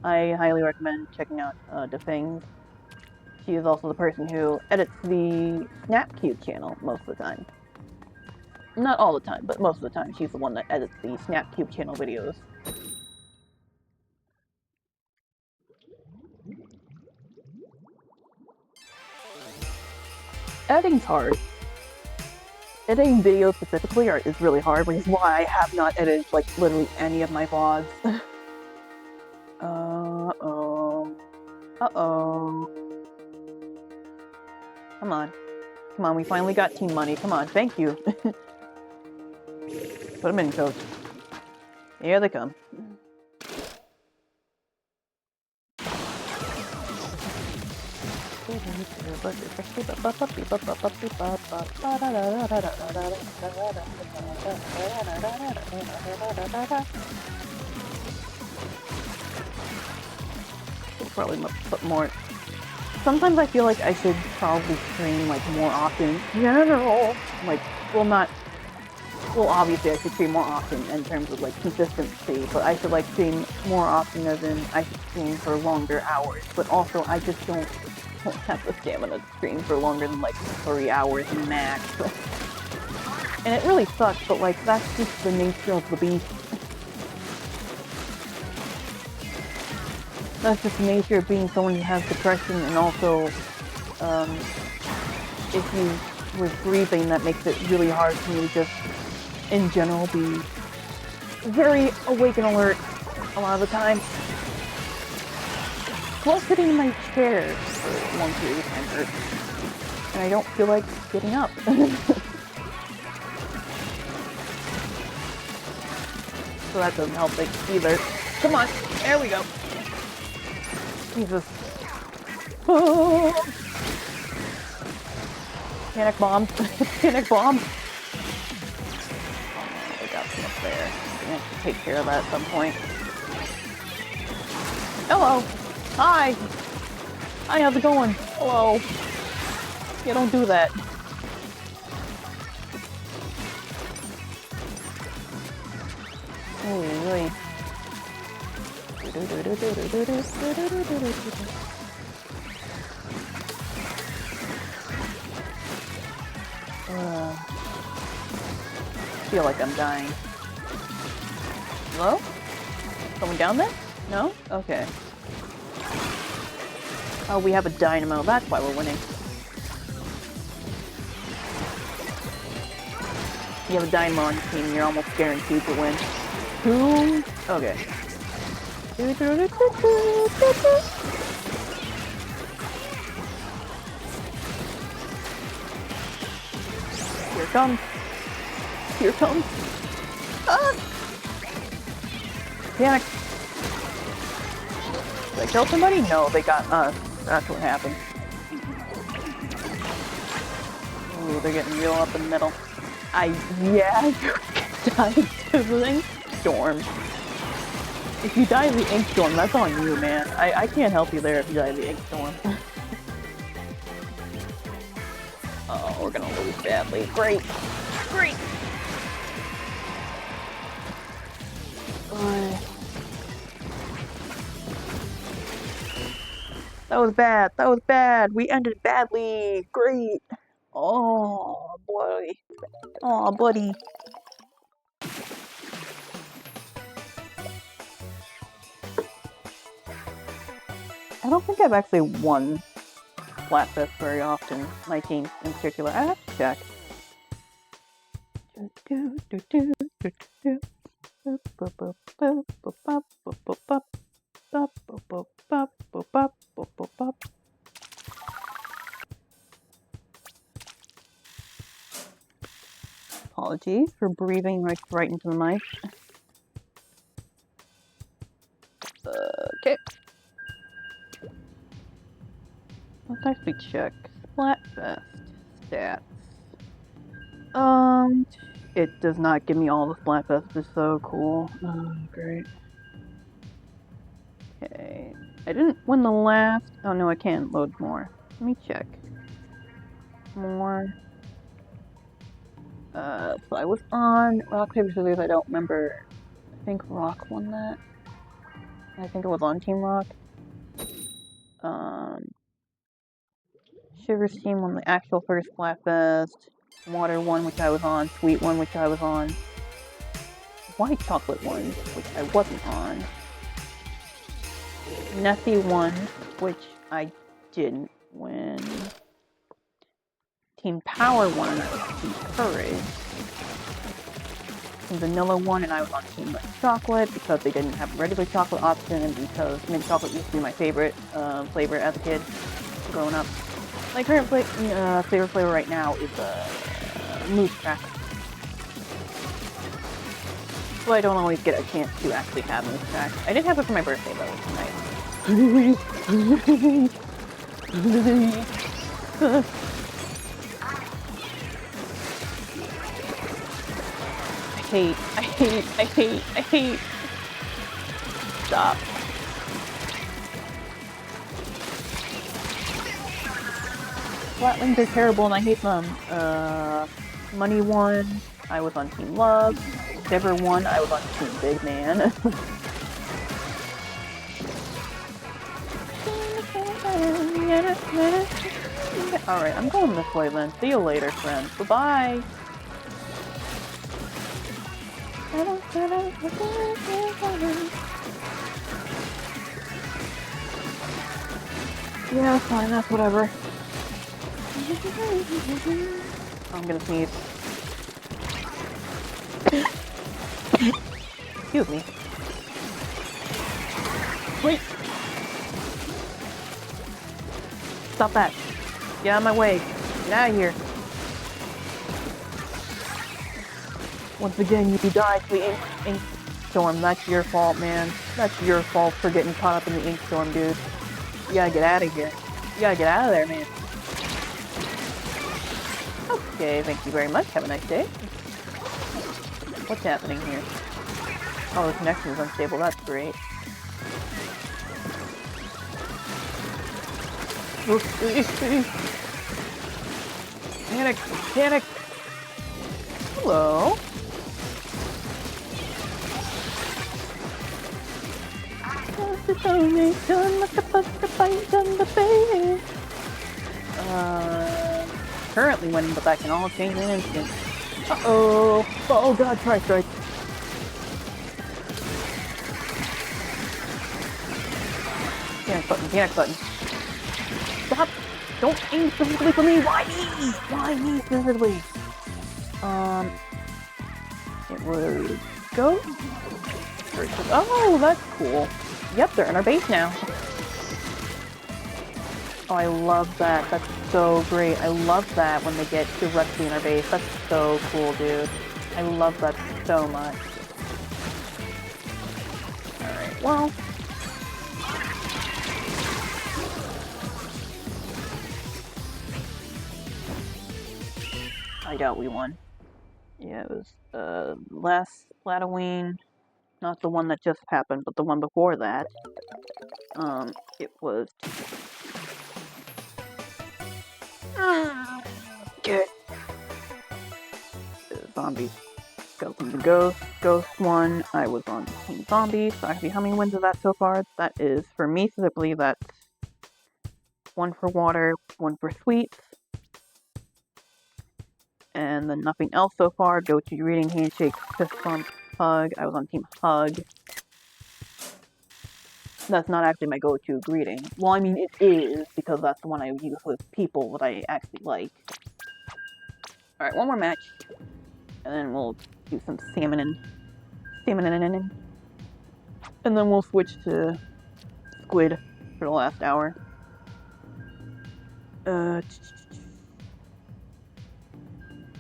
S1: I highly recommend checking out Defings. She is also the person who edits the SnapCube channel most of the time. Not all the time, but most of the time she's the one that edits the SnapCube channel videos. Editing's hard. Editing videos specifically is really hard, which is why I have not edited like literally any of my vlogs. Uh-oh. Uh-oh. Come on. Come on, we finally got team money. Come on, thank you. Put them in, coach. Here they come. Probably put more. Sometimes I feel like I should probably stream like more often. General, like, well, obviously I should stream more often in terms of like consistency, but I should like stream more often as in I should stream for longer hours. But also I just don't have the stamina to stream for longer than like 3 hours max. And it really sucks, but like that's just the nature of the beast. that's just the nature of being someone who has depression, and also, if you was grieving, that makes it really hard for me to just, in general, be very awake and alert a lot of the time. Plus, sitting in my chair for a long period of time hurts, and I don't feel like getting up. So that doesn't help things either. Come on, there we go. Jesus. Oh. Panic bomb. Panic bomb. Oh, they got some up there. I'm gonna have to take care of that at some point. Hello. Hi. Hi, how's it going? Hello. Yeah, don't do that. Really. Feel like I'm dying. Hello? Someone down there? No? Okay. Oh, we have a dynamo. That's why we're winning. You have a dynamo on your team, you're almost guaranteed to win. Who? Okay. Here it comes. Here it comes. Ah! Panic. Did I kill somebody? No, they got us. That's what happened. Ooh, they're getting real up in the middle. Yeah, you died to the ink storm. If you die in the ink storm, that's on you, man. I can't help you there if you die in the ink storm. Oh, we're gonna lose badly. Great. Great. That was bad. That was bad. We ended badly. Great. Oh, boy. Oh, buddy. I don't think I've actually won Splatfest very often. My team in particular. I have to check. Apologies for breathing right into the mic. Okay. Let's actually check Splatfest stats. It does not give me all the Splatfest, which is so cool. Oh, great. Okay. I didn't win the last. Oh no, I can't load more. Let me check. More. So I was on Rock, Paper, Scissors, I don't remember. I think Rock won that. I think it was on Team Rock. Sugar's team won the actual first Splatfest. Water one, which I was on. Sweet one, which I was on. White chocolate one, which I wasn't on. Nutty one, which I didn't win. Team Power one, and I was Team Courage. Team Vanilla one, and I was on Team Mint Chocolate because they didn't have a regular chocolate option, and because mint chocolate used to be my favorite flavor as a kid growing up. My current favorite flavor right now is Moose Crack. So I don't always get a chance to actually have Moose Crack. I did have it for my birthday though, which is nice. I hate. Stop. Flatlings are terrible and I hate them. Money won, I was on Team Love. Dever won, I was on Team Big Man. Alright, I'm going this way then. See you later, friends. Bye-bye. Yeah, fine, that's whatever. I'm gonna sneeze. Excuse me. Wait! Stop that. Get out of my way. Get out of here. Once again, you died to the ink storm. That's your fault, man. That's your fault for getting caught up in the ink storm, dude. You gotta get out of here. You gotta get out of there, man. Okay, thank you very much. Have a nice day. What's happening here? Oh, the connection is unstable. That's great. Panic! Panic! Hello? Currently winning, but that can all change in an instant. Uh-oh! Oh god, strike! Panic button. Stop! Don't aim specifically for me! Why me? Why me specifically? It was Ghost? Oh, that's cool. Yep, they're in our base now. Oh, I love that. That's so great. I love that when they get directly in our base. That's so cool, dude. I love that so much. Alright, well. I doubt we won. Yeah, it was, last Splatoon. Not the one that just happened, but the one before that. It was... Okay. Zombies. Go from the Ghost one. I was on Team Zombies. So actually, how many wins is that so far? That is, for me specifically, that's 1 for water, 1 for sweets. And then nothing else so far. Go to reading, handshake, fist bump, hug. I was on Team Hug. That's not actually my go-to greeting. Well, I mean, it is, because that's the one I use with people that I actually like. Alright, one more match. And then we'll do some salmon. And then we'll switch to squid for the last hour.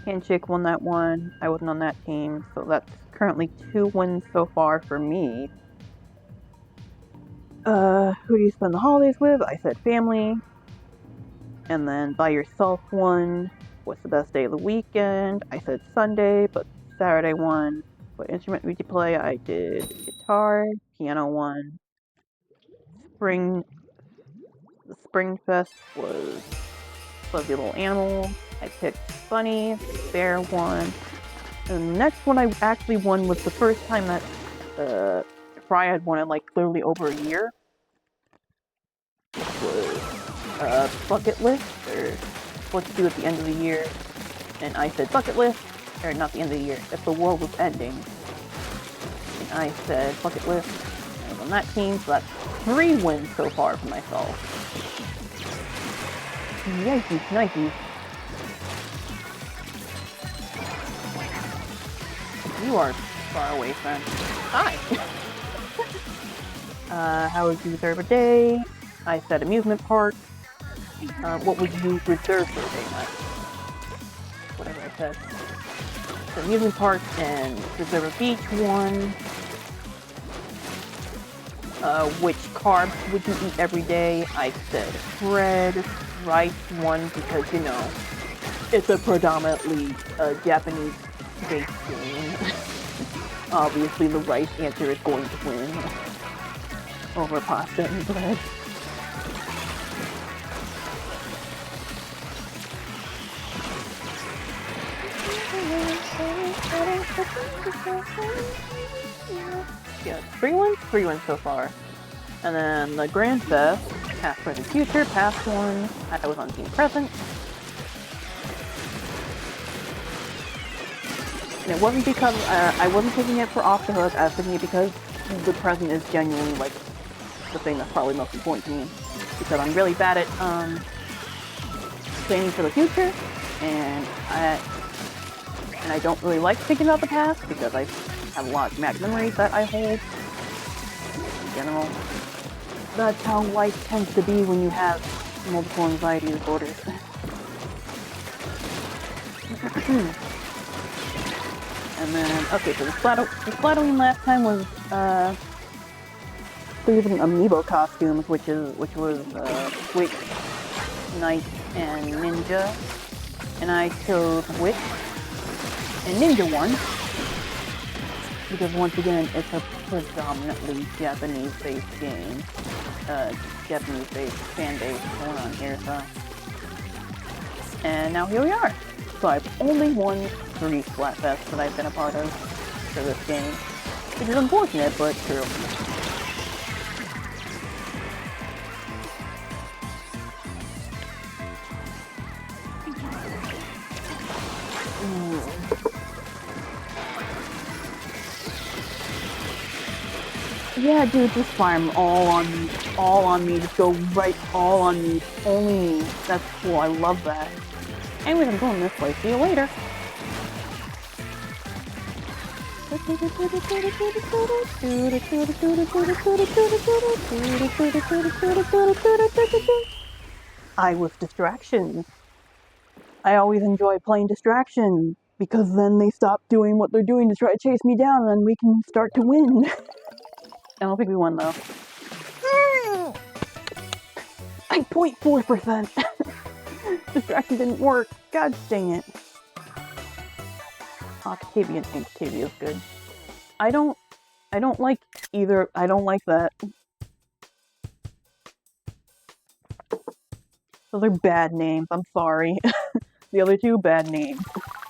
S1: Handshake won that one. I wasn't on that team, so that's currently 2 wins so far for me. Who do you spend the holidays with? I said family. And then by yourself one. What's the best day of the weekend? I said Sunday, but Saturday one. What instrument would you play? I did guitar, piano one. The Spring Fest was Fuzzy Little Animal. I picked Bunny, Bear one. And the next one I actually won was the first time that Fry had won in like literally over a year. It was bucket list, or what to do at the end of the year. And I said bucket list, or not the end of the year, if the world was ending. And I said bucket list, and I was on that team, so that's 3 wins so far for myself. Nikes. You are far away, friend. Hi! How would you reserve a day? I said amusement park. What would you reserve for a day, Matt? Whatever I said. So amusement park and reserve a beach one. Which carbs would you eat every day? I said bread, rice one, because, you know, it's a predominantly Japanese-based game. Obviously, the rice answer is going to win over pasta and bread. Yeah, 3 wins so far. And then the Grand Fest, past, present, future, past one. I was on Team Present. And it wasn't because I wasn't taking it for off the hook. I was taking it because the present is genuinely like the thing that's probably most important to me. because I'm really bad at planning for the future, and I don't really like thinking about the past because I have a lot of traumatic memories that I hold. In general, that's how life tends to be when you have multiple anxiety disorders. And then, okay, so the Splatoon last time was, using amiibo costumes, which was, Witch, Knight, and Ninja. And I chose Witch, and Ninja won. Because once again, it's a predominantly Japanese-based game. Japanese-based fan base going on here, so. And now here we are. So I've only won 3 Splatfests that I've been a part of for this game. Which is unfortunate, but true. Yeah, dude, just farm all on me, just go right all on me, only me. That's cool, I love that. Anyways, I'm going this way, see you later. I was distraction. I always enjoy playing distraction, because then they stop doing what they're doing to try to chase me down, and we can start to win. I don't think we won, though. I'm 0.4%! Distraction didn't work. God dang it. Octavian is good. I don't like either. I don't like that. Those are bad names. I'm sorry. The other two, bad names.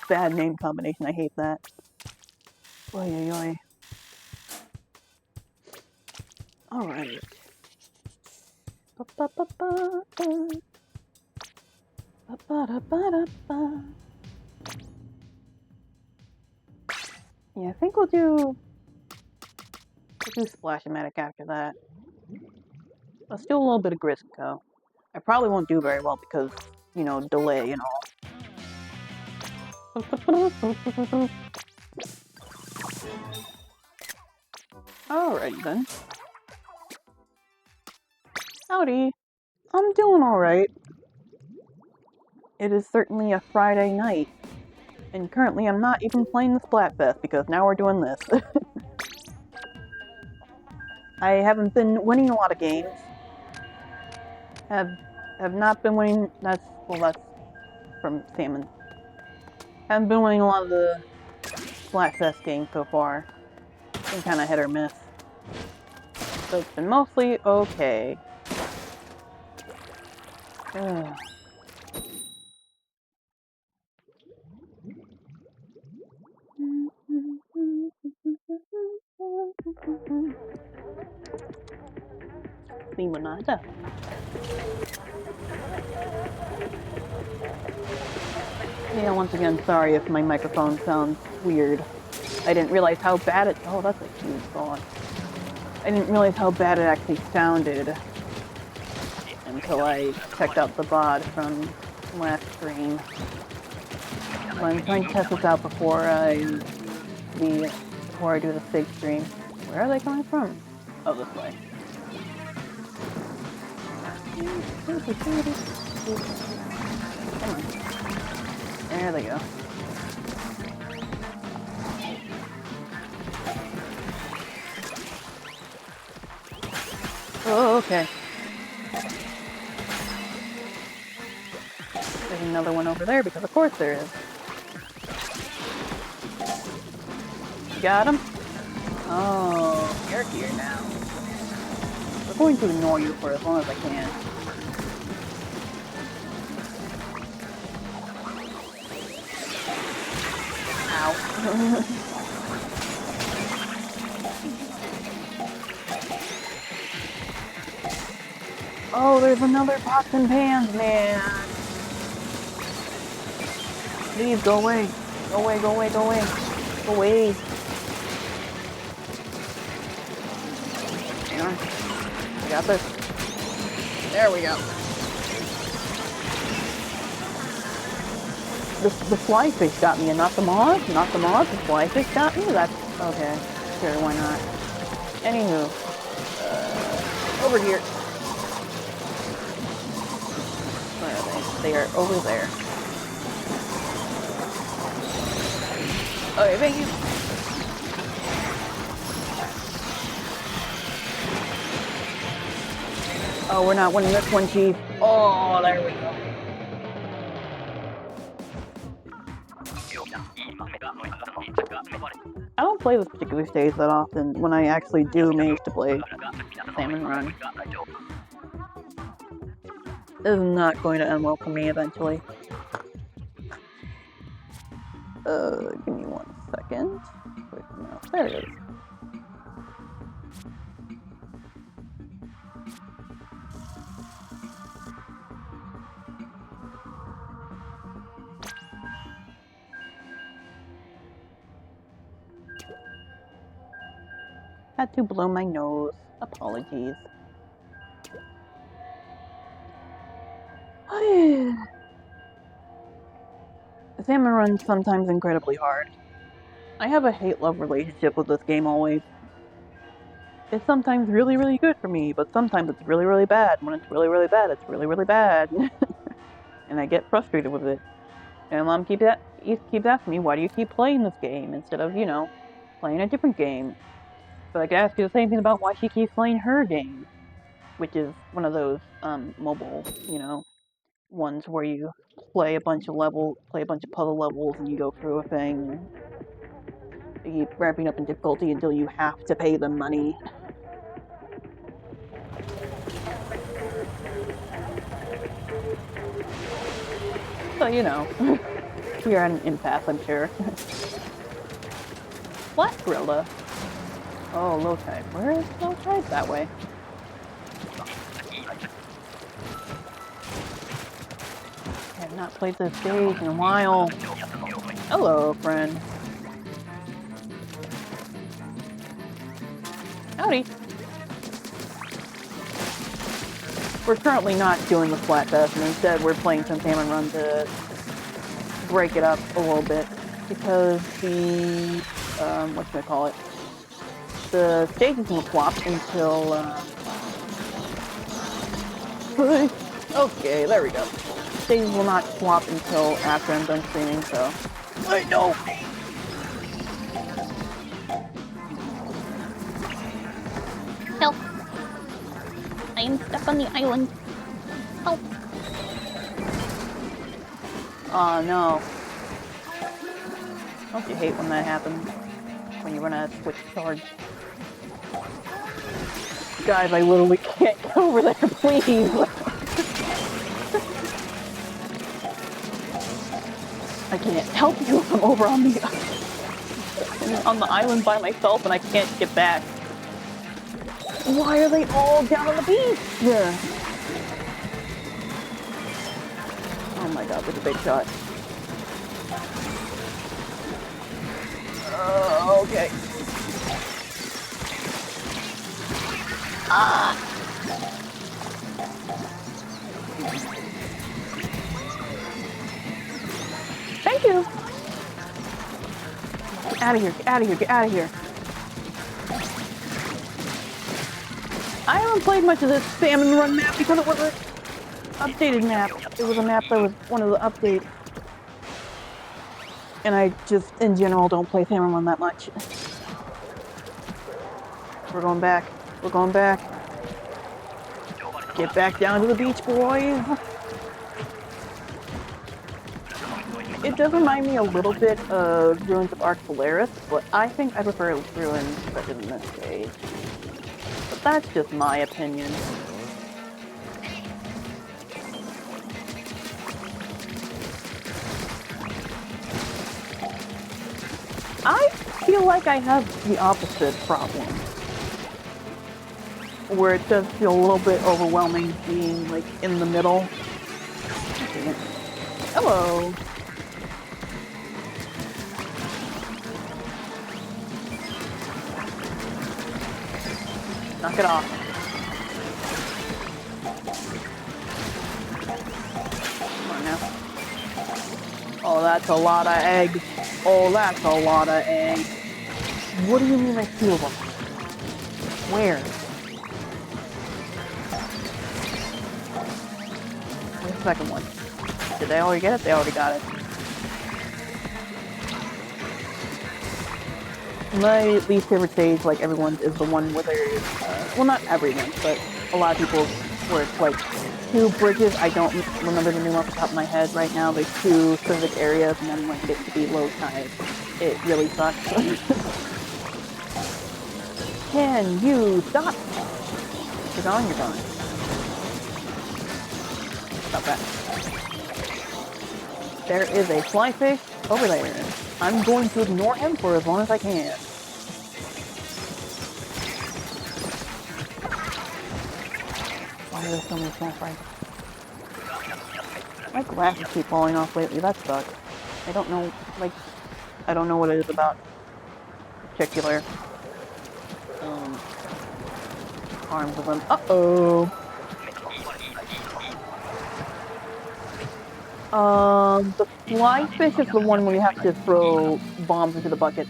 S1: Bad name combination. I hate that. Oy, oy, oy. Alright. Yeah, I think we'll do Splash-O-Matic after that. Let's do a little bit of Grisco. I probably won't do very well because, you know, delay and all. Alrighty then. Howdy. I'm doing alright. It is certainly a Friday night. And currently I'm not even playing the Splatfest because now we're doing this. I haven't been winning a lot of games. Have not been winning, that's from Salmon. Haven't been winning a lot of the Splatfest games so far. Been kinda hit or miss. So it's been mostly okay. Ugh. Limonada. Yeah, once again, sorry if my microphone sounds weird. I didn't realize how bad it— oh, that's a huge thought. I didn't realize how bad it actually sounded until I checked out the VOD from last stream. So I'm trying to test this out before I do the SIG stream. Where are they coming from? Oh, this way. Come on. There they go. Oh, okay. There's another one over there, because of course there is. Got him? Oh, you're here now. I'm going to ignore you for as long as I can. Ow. Oh, there's another pots and pans, man. Please, go away. Go away, go away, go away. Go away. Hang on. I got this. There we go. The fly fish got me, and not the moth. Not the moth. The fly fish got me. That's okay. Sure, why not? Anywho, over here. Where are they? They are over there. Okay, thank you. Oh, we're not winning this one, Chief. Oh, there we go. I don't play this particular stage that often when I actually do manage to play Salmon Run. This is not going to end well for me eventually. Give me 1 second. Where's the mouse? There it is. Had to blow my nose. Apologies. Salmon Run's sometimes incredibly hard. I have a hate-love relationship with this game always. It's sometimes really, really good for me, but sometimes it's really, really bad. When it's really, really bad, it's really, really bad. And I get frustrated with it. And Mom keeps asking me, why do you keep playing this game instead of, you know, playing a different game? But I can ask you the same thing about why she keeps playing her game, which is one of those mobile, you know, ones where you play a bunch of puzzle levels, and you go through a thing. You keep ramping up in difficulty until you have to pay them money. So, you know, we are at an impasse, I'm sure. Flat Gorilla. Oh, low tide. Where is low tide? That way. I have not played this stage in a while. Hello, friend. Howdy. We're currently not doing the Splatfest, and instead we're playing some Salmon Run to break it up a little bit, because the, whatchamacallit, the stages will flop until, okay, there we go. Stages will not swap until after I'm done streaming, so. Wait, no! Help! I am stuck on the island. Help! Oh no. Don't you hate when that happens? When you run out of switch charge. Guys, I literally can't get over there, please! I can't help you if I'm over on the island by myself and I can't get back. Why are they all down on the beach? Yeah. Oh my god, that's a big shot. Okay. Ah! Thank you! Get out of here, get out of here, get out of here. I haven't played much of this Salmon Run map because it was an updated map. It was a map that was one of the updates. And I just, in general, don't play Salmon Run that much. We're going back. We're going back. Get back down to the beach, boys! It does remind me a little bit of Ruins of Arc Polaris, but I think I prefer Ruins better than this stage. But that's just my opinion. I feel like I have the opposite problem. Where it does feel a little bit overwhelming being, like, in the middle. Hello! Knock it off. Oh, that's a lot of eggs. Oh, that's a lot of eggs. What do you mean there's 2 of them? Where? Where's the second one? Did they already get it? They already got it. My least favorite stage, like everyone's, is the one where there's, well, not everyone, but a lot of people, where it's like 2 bridges. I don't remember the name off the top of my head right now. There's 2 specific areas, and then when it gets to be low tide, it really sucks. Can you stop? You're gone, you're gone. Stop that. There is a fly fish over there. I'm going to ignore him for as long as I can. Why are there so many small fries? My glasses keep falling off lately, that sucks. I don't know, like, I don't know what it is about particular arms of them. Uh-oh! The fly fish is the one where you have to throw bombs into the bucket.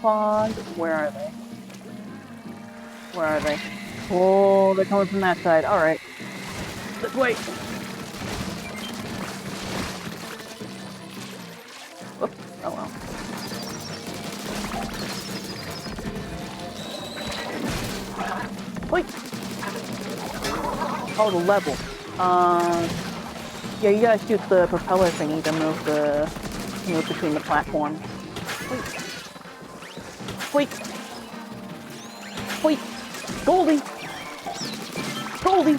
S1: Fog, where are they? Where are they? Oh, they're coming from that side. Alright. This way! Oops. Oh well. Wait! Oh, the level. Yeah, you gotta shoot the propeller thingy to move between the platforms. Wait! Wait! Goldie! Goldie!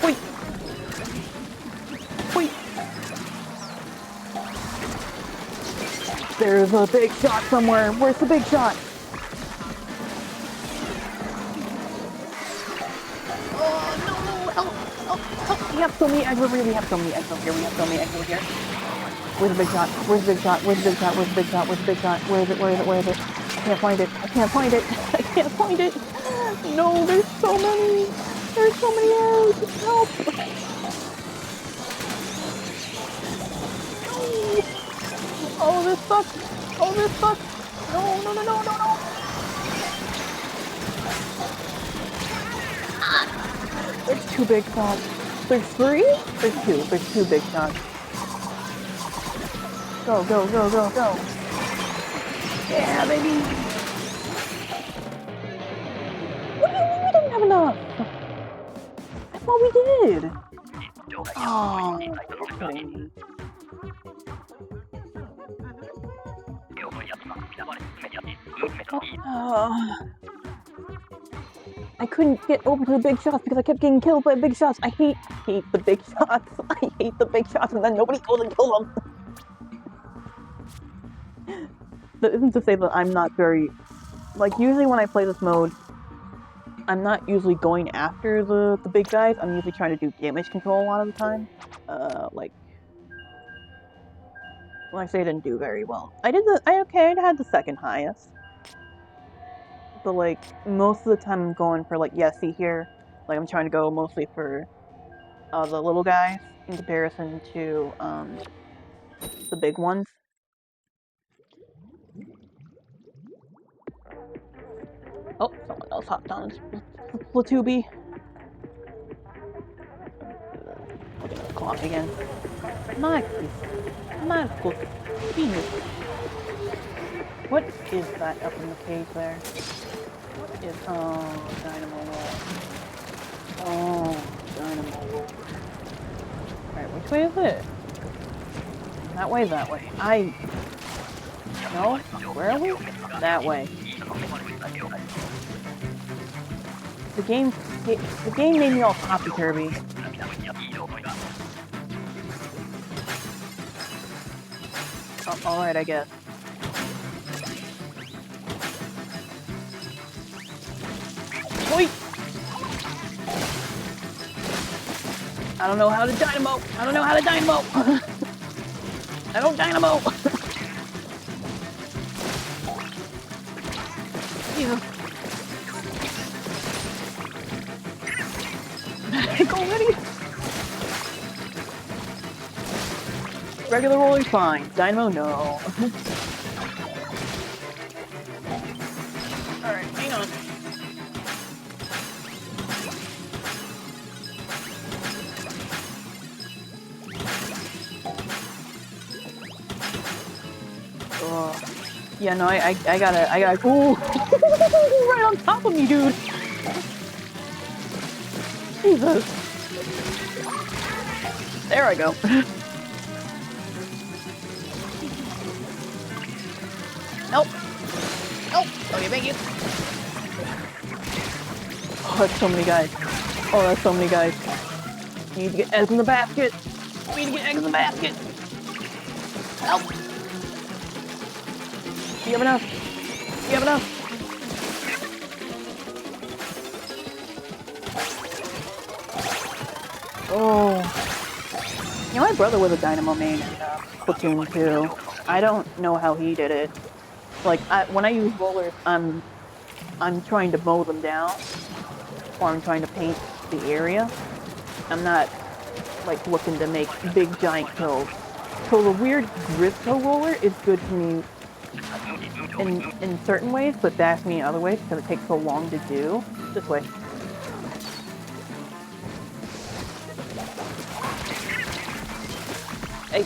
S1: Wait! Wait! There's a big shot somewhere! Where's the big shot? We have so many eggs over here, we have so many eggs over here, we have so many eggs over here. Where's the big shot? Where's the big shot? Where's the big shot? Where's the big shot? Where's the big shot? Where is it? Where is it? Where is it? I can't find it. I can't find it. I can't find it. No, there's so many. There's so many eggs. Help. No. Oh, this sucks. Oh, this sucks. No, no, no, no, no, no. There's 2 big shots. There's 3? There's 2. There's 2 big shots. Go, go, go, go, go. Yeah, baby. What do you mean we didn't have enough? I thought we did. Oh, you're kidding me. I couldn't get over to the big shots because I kept getting killed by big shots. I hate the big shots. I hate the big shots, and then nobody goes and kills them. That isn't to say that I'm not very... Like, usually when I play this mode, I'm not usually going after the big guys. I'm usually trying to do damage control a lot of the time. Like I say, I didn't do very well. I had the second highest. But, like, most of the time I'm going for, like, yeah, see here? Like, I'm trying to go mostly for, the little guys in comparison to, the big ones. Oh, someone else hopped on Splatoon. Look at the clock again. Marcus. What is that up in the cage there? What is... Oh, Dynamo Roll. Oh, Dynamo Roll. Alright, which way is it? That way, that way. No? Where are we? That way. The game made me all topsy-turvy. Oh, alright, I guess. Wait! I don't know how to dynamo! I don't know how to dynamo! I don't dynamo! Jesus. tank already? Regular roller, fine. Dynamo, no. Alright, hang on. Oh. Yeah, no, I gotta, ooh! Right on top of me, dude! Jesus. There I go. Nope. Nope. Okay, thank you. Oh, that's so many guys. Oh, that's so many guys. You need to get eggs in the basket. We need to get eggs in the basket. Help. Do you have enough? Do you have enough? Oh. You know, my brother was a Dynamo main in Splatoon 2. I don't know how he did it. Like, when I use rollers, I'm trying to mow them down, or I'm trying to paint the area. I'm not, like, looking to make big, giant kills. So the weird Grisco roller is good for me in certain ways, but bad me in other ways because it takes so long to do. This way. Hey.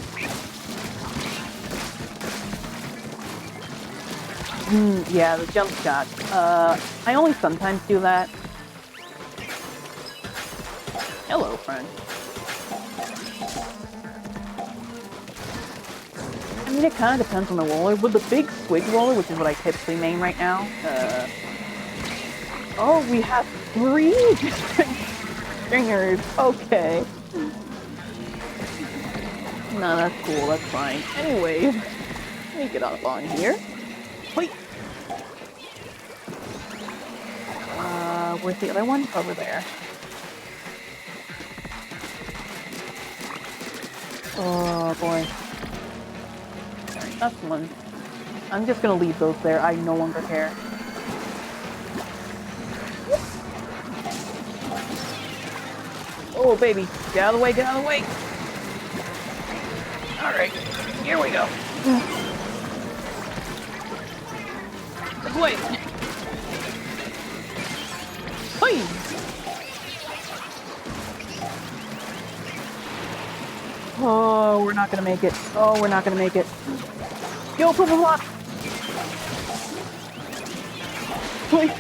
S1: Yeah, the jump shot. I only sometimes do that. Hello, friend. I mean, it kind of depends on the roller. With the big swig roller, which is what I typically main right now, oh, we have 3 different stringers. Okay. No, that's cool. That's fine. Anyways, let me get up on here. Wait. Where's the other one? Over there. Oh boy. Alright, that's one. I'm just gonna leave those there. I no longer care. Oh baby, get out of the way, get out of the way! Alright, here we go. This way! Hey! Oh, we're not gonna make it. Oh, we're not gonna make it. Yo, purple block! Wait!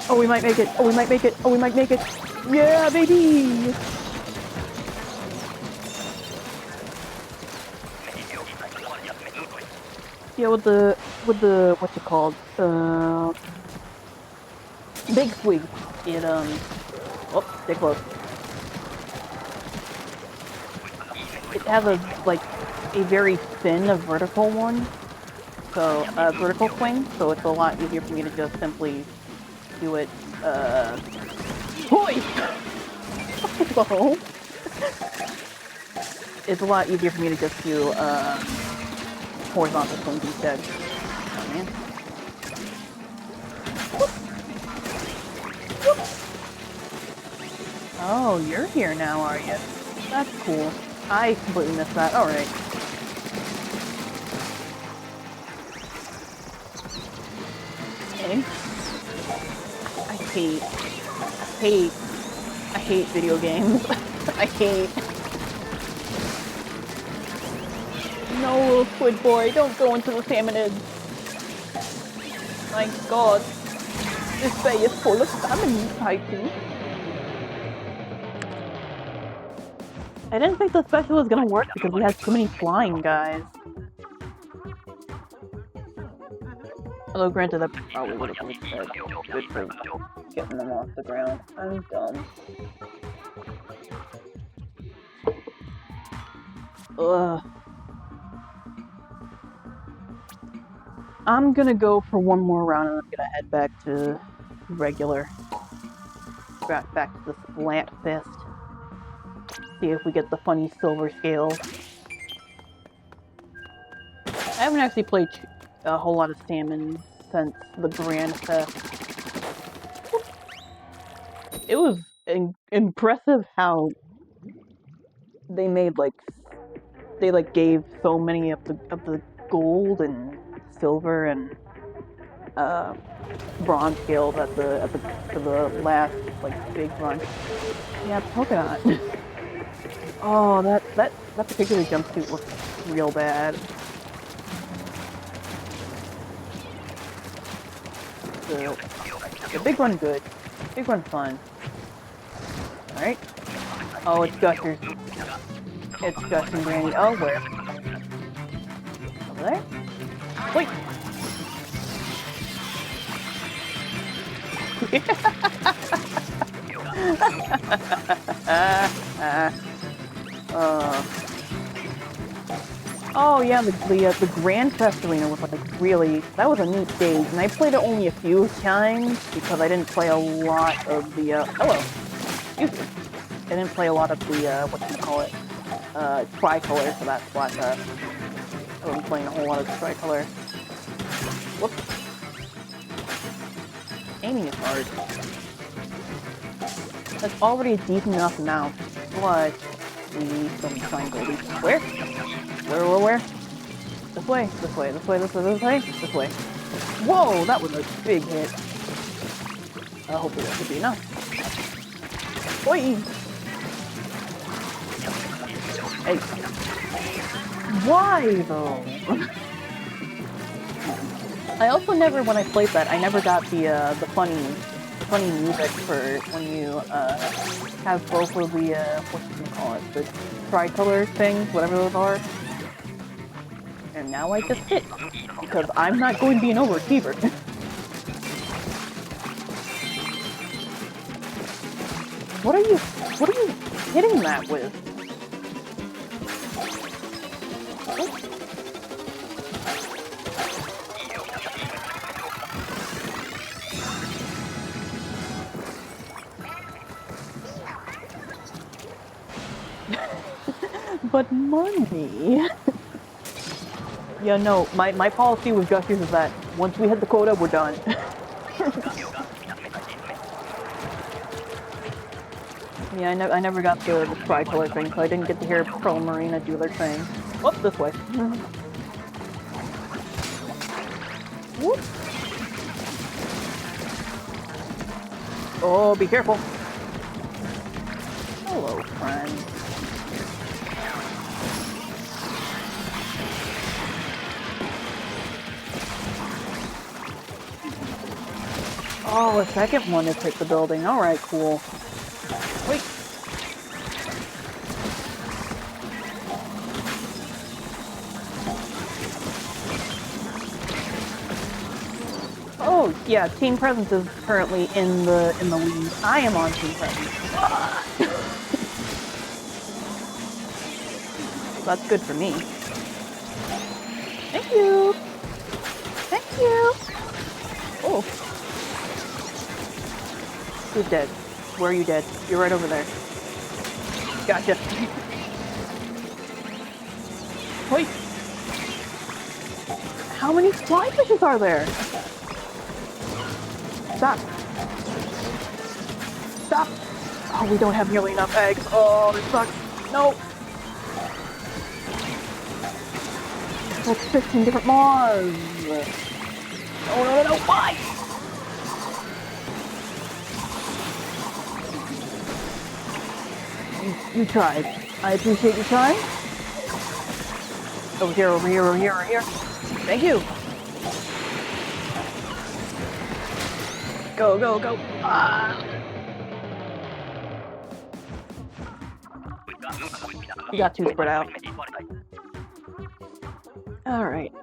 S1: Oh, we might make it. Oh, we might make it. Oh, we might make it. Yeah, baby! Yeah, with the, what's it called? Big swig. It, oh, stay close. It has a, like, a very thin vertical one. So, vertical swing, so it's a lot easier for me to just simply do it, Hoy! Hello? It's a lot easier for me to just do, horizontal swings instead. Oh, man. Whoop. Whoop. Oh, you're here now, are you? That's cool. I completely missed that. Alright. Okay. I hate video games. I hate. No, little squid boy, don't go into the salmonids. My god. This bay is full of salmon, Titan. I didn't think the special was gonna work because we had so many flying guys. Although granted, that probably would have been good for getting them off the ground. I'm dumb. Ugh. I'm gonna go for one more round and I'm gonna head back to regular. Back to the splatfest. See if we get the funny silver scales. I haven't actually played a whole lot of salmon since the Grand Fest. It was impressive how they made gave so many of the gold and silver and uh, bronze scales at the for the last like big run. Yeah, polka dot. Oh, that particular jumpsuit looks real bad. The big one good. Big one fun. Alright. Oh, it's Gushers. It's Gush and Granny. Oh, where? Over there? Wait! Oh yeah, the Grand Fest Arena was like really, that was a neat stage, and I played it only a few times because I didn't play a lot of the, hello, excuse me. I didn't play a lot of the, whatchamacallit, tricolor for that Splatfest. I wasn't playing a whole lot of the tricolor. Whoops. Aiming is hard. That's already a decent enough amount, but we need some triangle. Where? Where? This way, this way, this way, this way, this way, this way. Whoa, that was a big hit. Hopefully that should be enough. Oi! Hey. Why, though? I also never, when I played that, I never got the funny music for when you, have both of the, whatchamacallit, the tricolor things, whatever those are. And now I just hit, because I'm not going to be an overachiever. What are you hitting that with? But money. Yeah, no, my policy with Gushers is that once we hit the quota, we're done. Yeah, I never got the tricolor thing, so I didn't get to hear Pearl Marina do their thing. Whoop, this way. Whoop. Oh, be careful. Hello, friend. Oh, a second one has hit the building. Alright, cool. Wait. Oh, yeah, Team Presence is currently in the lead. I am on Team Presence. That's good for me. Thank you! Thank you! Oh. Who's dead? Where are you dead? You're right over there. Gotcha. Wait! How many fly fishes are there? Stop! Stop! Oh, we don't have nearly enough eggs. Oh, this sucks. No! That's 15 different moths! No, why? You tried. I appreciate you trying. Over here, over here, over here, over here. Thank you! Go, go, go! Ah! You got two spread out. Alright.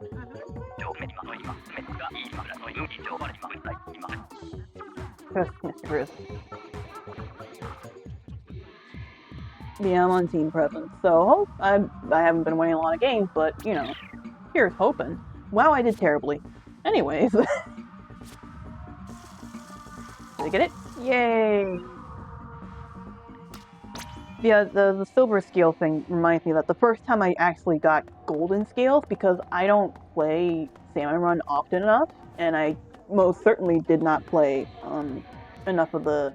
S1: Chris. Yeah, I'm on Team Presence, so I haven't been winning a lot of games, but, you know, here's hoping. Wow, I did terribly. Anyways. Did I get it? Yay! Yeah, the silver scale thing reminds me that the first time I actually got golden scales, because I don't play Salmon Run often enough, and I most certainly did not play enough of the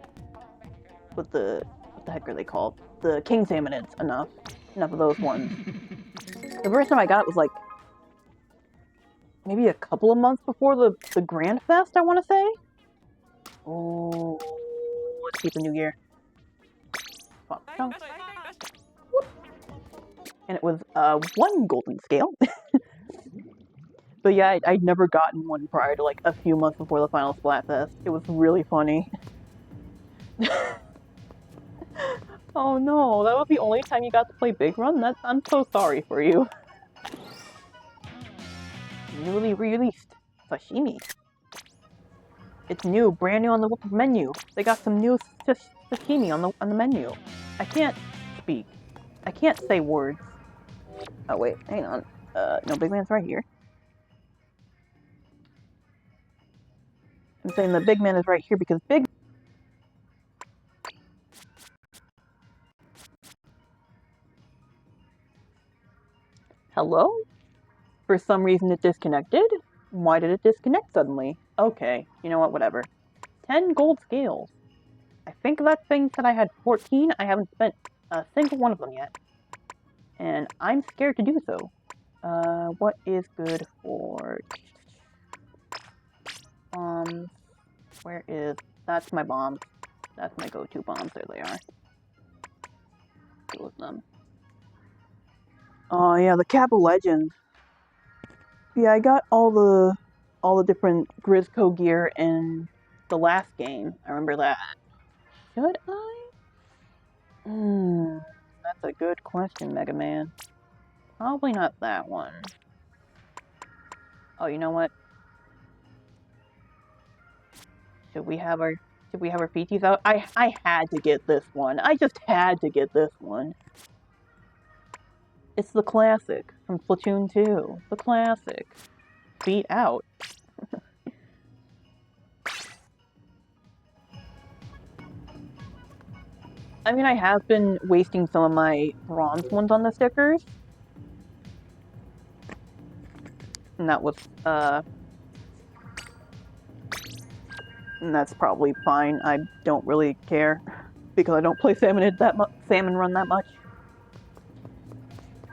S1: what the heck are they called? The king salmonids. Enough of those ones. The first time I got it was like maybe a couple of months before the Grand Fest, I want to say. Oh, let's keep the new year. And it was 1 golden scale. But yeah, I'd never gotten one prior to like a few months before the final Splatfest. It was really funny. Oh no, that was the only time you got to play Big Run? I'm so sorry for you. Newly released sashimi. It's new, brand new on the menu. They got some new sashimi on the menu. I can't speak. I can't say words. Oh wait, hang on. No, Big Man's right here. I'm saying the Big Man is right here because Hello? For some reason it disconnected? Why did it disconnect suddenly? Okay, you know what, whatever. 10 gold scales. I think that thing said I had 14. I haven't spent a single one of them yet. And I'm scared to do so. What is good for bombs? Where is... That's my bombs. That's my go-to bombs. There they are. Two of them. Oh yeah, the Cap of Legends. Yeah, I got all the different Grisco gear in the last game. I remember that. Should I? That's a good question, Mega Man. Probably not that one. Oh, you know what? Should we have our PTs out? I had to get this one. I just had to get this one. It's the classic from Splatoon 2. The classic. Feet out. I mean, I have been wasting some of my bronze ones on the stickers. And that was, and that's probably fine. I don't really care because I don't play Salmon Run that much.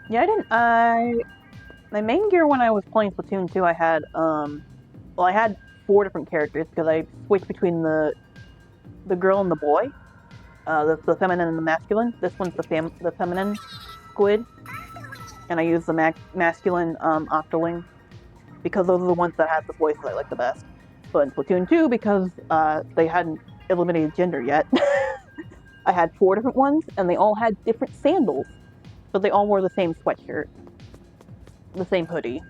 S1: Yeah, my main gear when I was playing Splatoon 2, I had, well, I had 4 different characters because I switched between the girl and the boy, the feminine and the masculine. This one's the feminine squid, and I use the masculine Octoling because those are the ones that have the voices I like the best. But in Splatoon 2, because they hadn't eliminated gender yet, I had 4 different ones, and they all had different sandals. So they all wore the same sweatshirt, the same hoodie,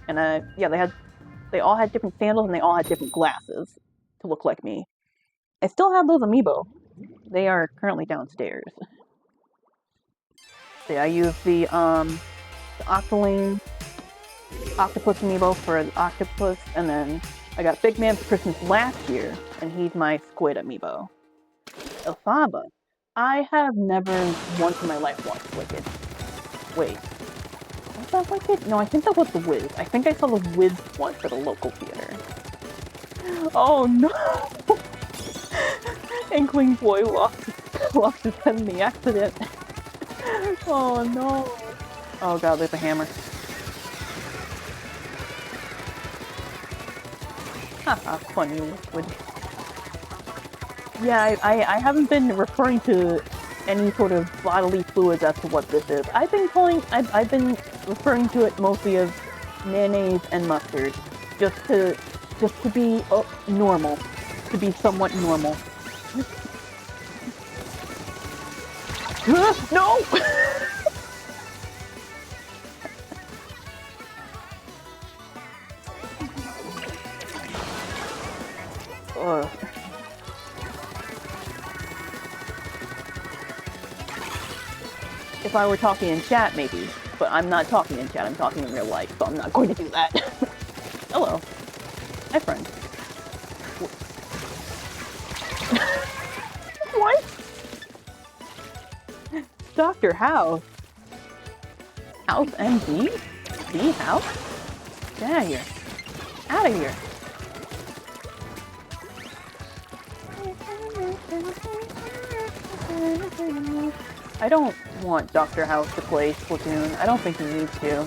S1: and yeah, they all had different sandals and they all had different glasses to look like me. I still have those amiibo. They are currently downstairs. So yeah, I use the Octoling Octopus amiibo for the octopus, and then I got Big Man for Christmas last year, and he's my squid amiibo. Elphaba. I have never once in my life watched Wicked. Wait. Was that Wicked? No, I think that was The Wiz. I think I saw The Wiz once at a local theater. Oh no! Inkling Boy lost his head in the accident. Oh no! Oh god, there's a hammer. Haha, funny liquid. Yeah, I haven't been referring to any sort of bodily fluids as to what this is. I've been referring to it mostly as mayonnaise and mustard, just to be normal, to be somewhat normal. No! If I were talking in chat, maybe. But I'm not talking in chat, I'm talking in real life, so I'm not going to do that. Hello. Hi, friend. What? Dr. House? House MD? The house? Get out of here. Out of here. I don't want Dr. House to play Splatoon. I don't think he needs to.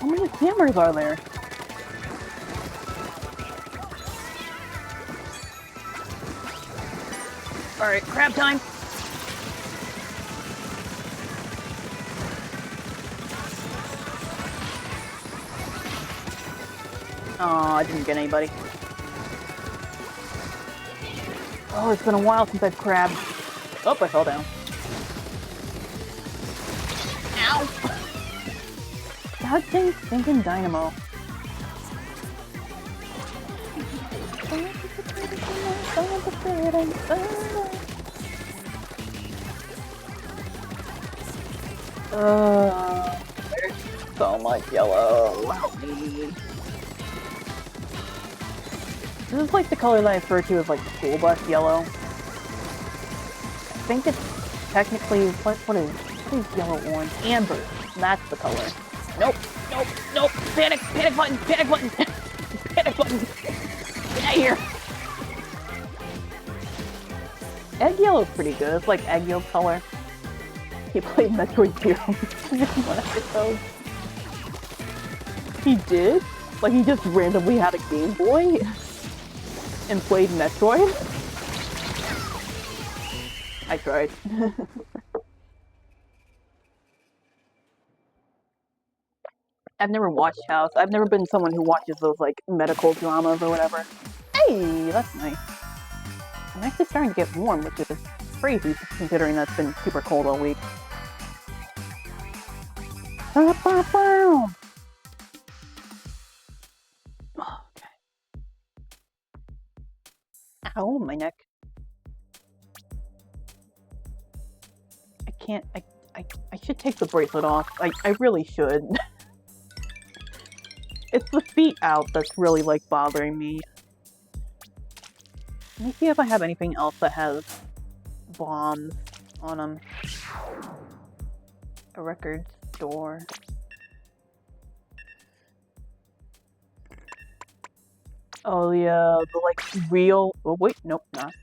S1: How many cameras are there? Alright, crab time! Aw, I didn't get anybody. Oh, it's been a while since I've crabbed. Oh, I fell down. Ow! God dang stinking dynamo. There's so much yellow. Help me. This is like the color that I refer to as like school bus yellow. I think it's technically what is yellow orange? Amber. That's the color. Nope, nope, nope. Panic button, panic button, panic button. Get out of here. Egg yellow's pretty good. It's like egg yolk color. He played Metroid Zero one episode. He did? Like he just randomly had a Game Boy and played Metroid? I tried. I've never watched House. I've never been someone who watches those like medical dramas or whatever. Hey, that's nice. I'm actually starting to get warm, which is crazy considering that's been super cold all week. Oh, okay. Ow, my neck. I can't, I should take the bracelet off. I really should. It's the feet out that's really, like, bothering me. Let me see if I have anything else that has bombs on them. A record store. Oh yeah, the like real. Oh wait, nope, not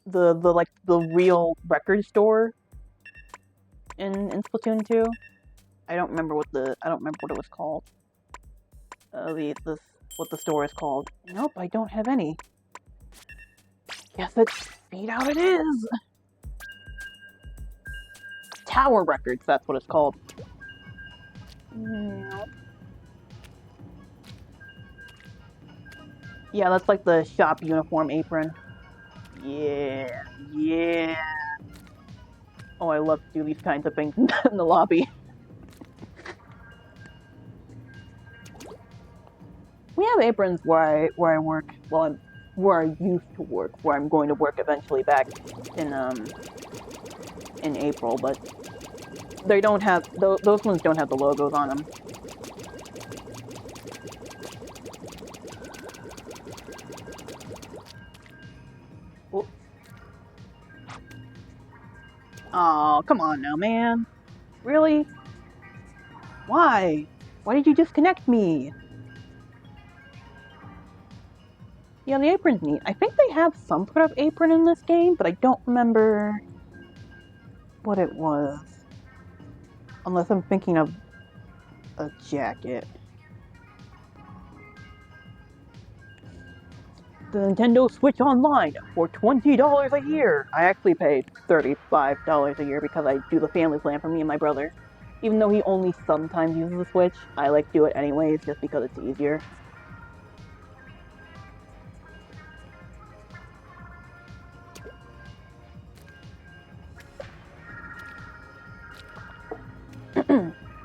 S1: the like the real record store in Splatoon 2. I don't remember what it was called. What the store is called. Nope, I don't have any. Guess it's Speed Out it is! Tower Records, that's what it's called. Nope. Yeah, that's like the shop uniform apron. Yeah, yeah. Oh, I love to do these kinds of things in the lobby. We have aprons where I work. Well, where I used to work. Where I'm going to work eventually back in April, but they don't have those ones don't have the logos on them. Oh, come on now, man. Really? Why? Why did you disconnect me? Yeah, the apron's neat. I think they have some sort of apron in this game, but I don't remember what it was. Unless I'm thinking of a jacket. The Nintendo Switch Online for $20 a year. I actually pay $35 a year because I do the family plan for me and my brother. Even though he only sometimes uses the Switch, I like to do it anyways just because it's easier.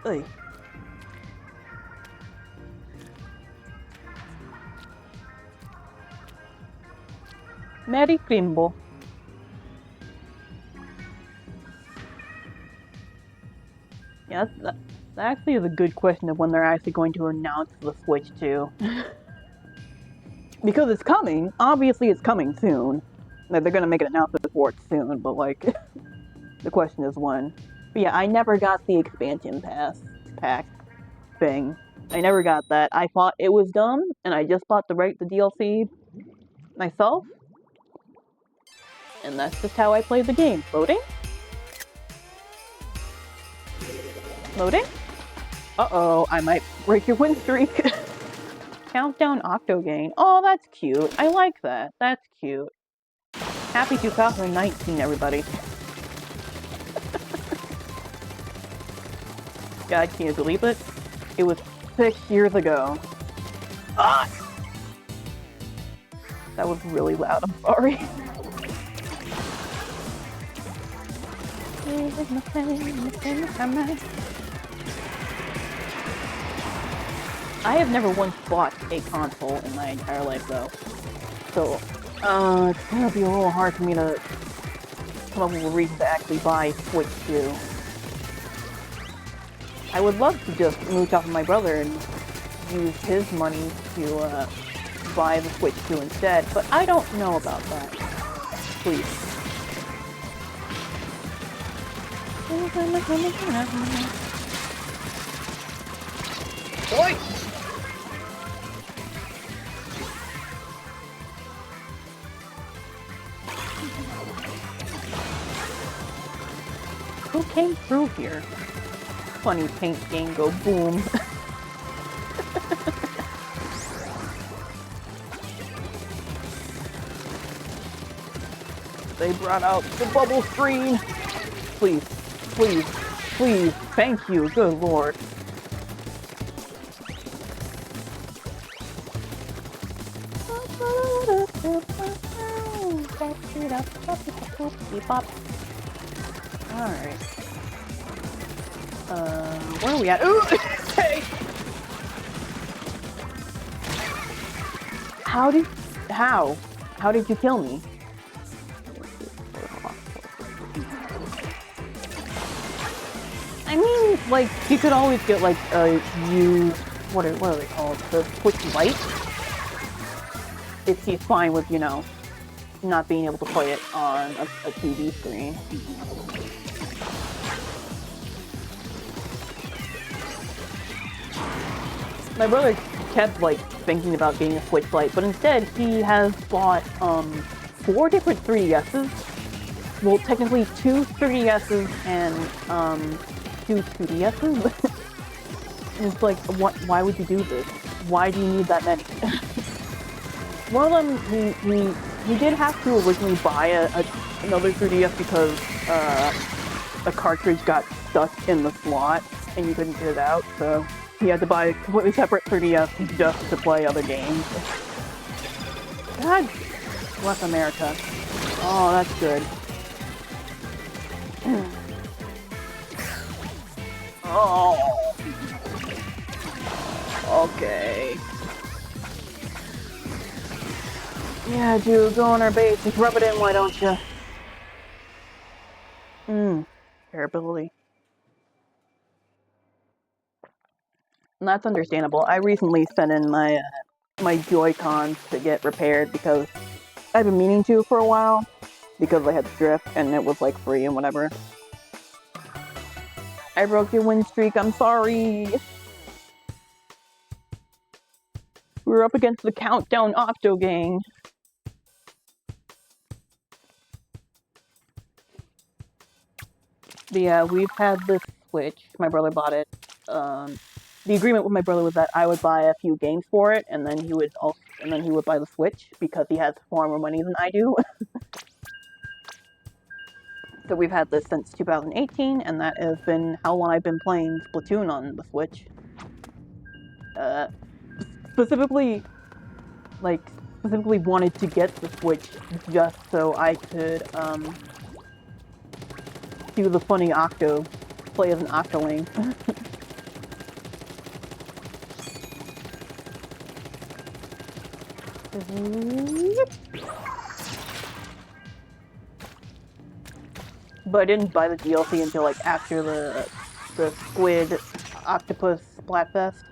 S1: Hey. Merry Crimbo. Yeah, that actually is a good question of when they're actually going to announce the Switch 2. Because it's coming. Obviously it's coming soon. Like, they're gonna make an announcement for it soon, but like, the question is when. But yeah, I never got the expansion pack thing. I never got that. I thought it was dumb, and I just bought the DLC myself. And that's just how I play the game. Loading? Loading? Uh-oh, I might break your win streak. Countdown Octogain. Oh, that's cute. I like that. That's cute. Happy 2019, everybody. God, can you believe it? It was 6 years ago. Ah! That was really loud, I'm sorry. I have never once bought a console in my entire life, though. So, it's gonna be a little hard for me to come up with a reason to actually buy Switch 2. I would love to just mooch off of my brother and use his money to, buy the Switch 2 instead, but I don't know about that. Please. Boy! Who came through here? Funny paint game go boom. They brought out the bubble screen. Please, please, please, thank you, good lord. Alright. Where are we at? Ooh! Okay! How did you kill me? I mean, like, you could always get, like, a used, what are they called? The Switch Lite? If he's fine with, you know, not being able to play it on a TV screen. My brother kept, like, thinking about getting a Switch Lite, but instead he has bought, 4 different 3DS's. Well, technically 2 3DS's and, 2 2DS's. And it's like, why would you do this? Why do you need that many? One of them, he did have to originally buy another 3DS because, a cartridge got stuck in the slot and you couldn't get it out, so he had to buy a completely separate 3DS just to play other games. God bless America. Oh, that's good. Oh. Okay. Yeah, dude, go on our base. Just rub it in, why don't you? Durability. And that's understandable. I recently sent in my my Joy-Cons to get repaired because I've been meaning to for a while because I had drift and it was like free and whatever. I broke your win streak, I'm sorry. We're up against the Countdown Octogang. But yeah, we've had this Switch. My brother bought it. The agreement with my brother was that I would buy a few games for it, and then he would buy the Switch because he has far more money than I do. So we've had this since 2018, and that has been how long I've been playing Splatoon on the Switch. Specifically wanted to get the Switch just so I could, do the funny play as an Octoling. But I didn't buy the DLC until like after the Squid Octopus Splatfest.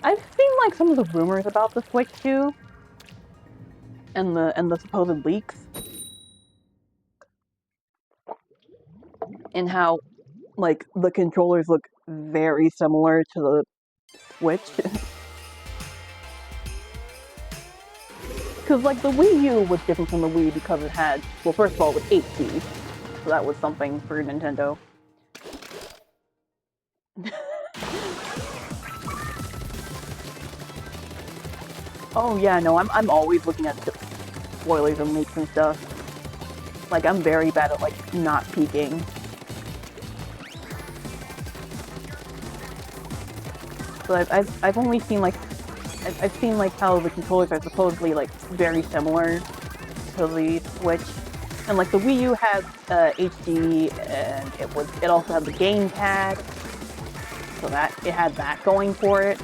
S1: I've seen like some of the rumors about the Switch 2 and the supposed leaks. And how like the controllers look very similar to the Switch. Cause like the Wii U was different from the Wii because it had, well, first of all, it was HD, so that was something for Nintendo. Oh yeah, no, I'm always looking at the spoilers and leaks and stuff. Like I'm very bad at like not peeking. But I've only seen like I've seen like how the controllers are supposedly like very similar to the Switch, and like the Wii U has HD, and it also had the gamepad, so that it had that going for it.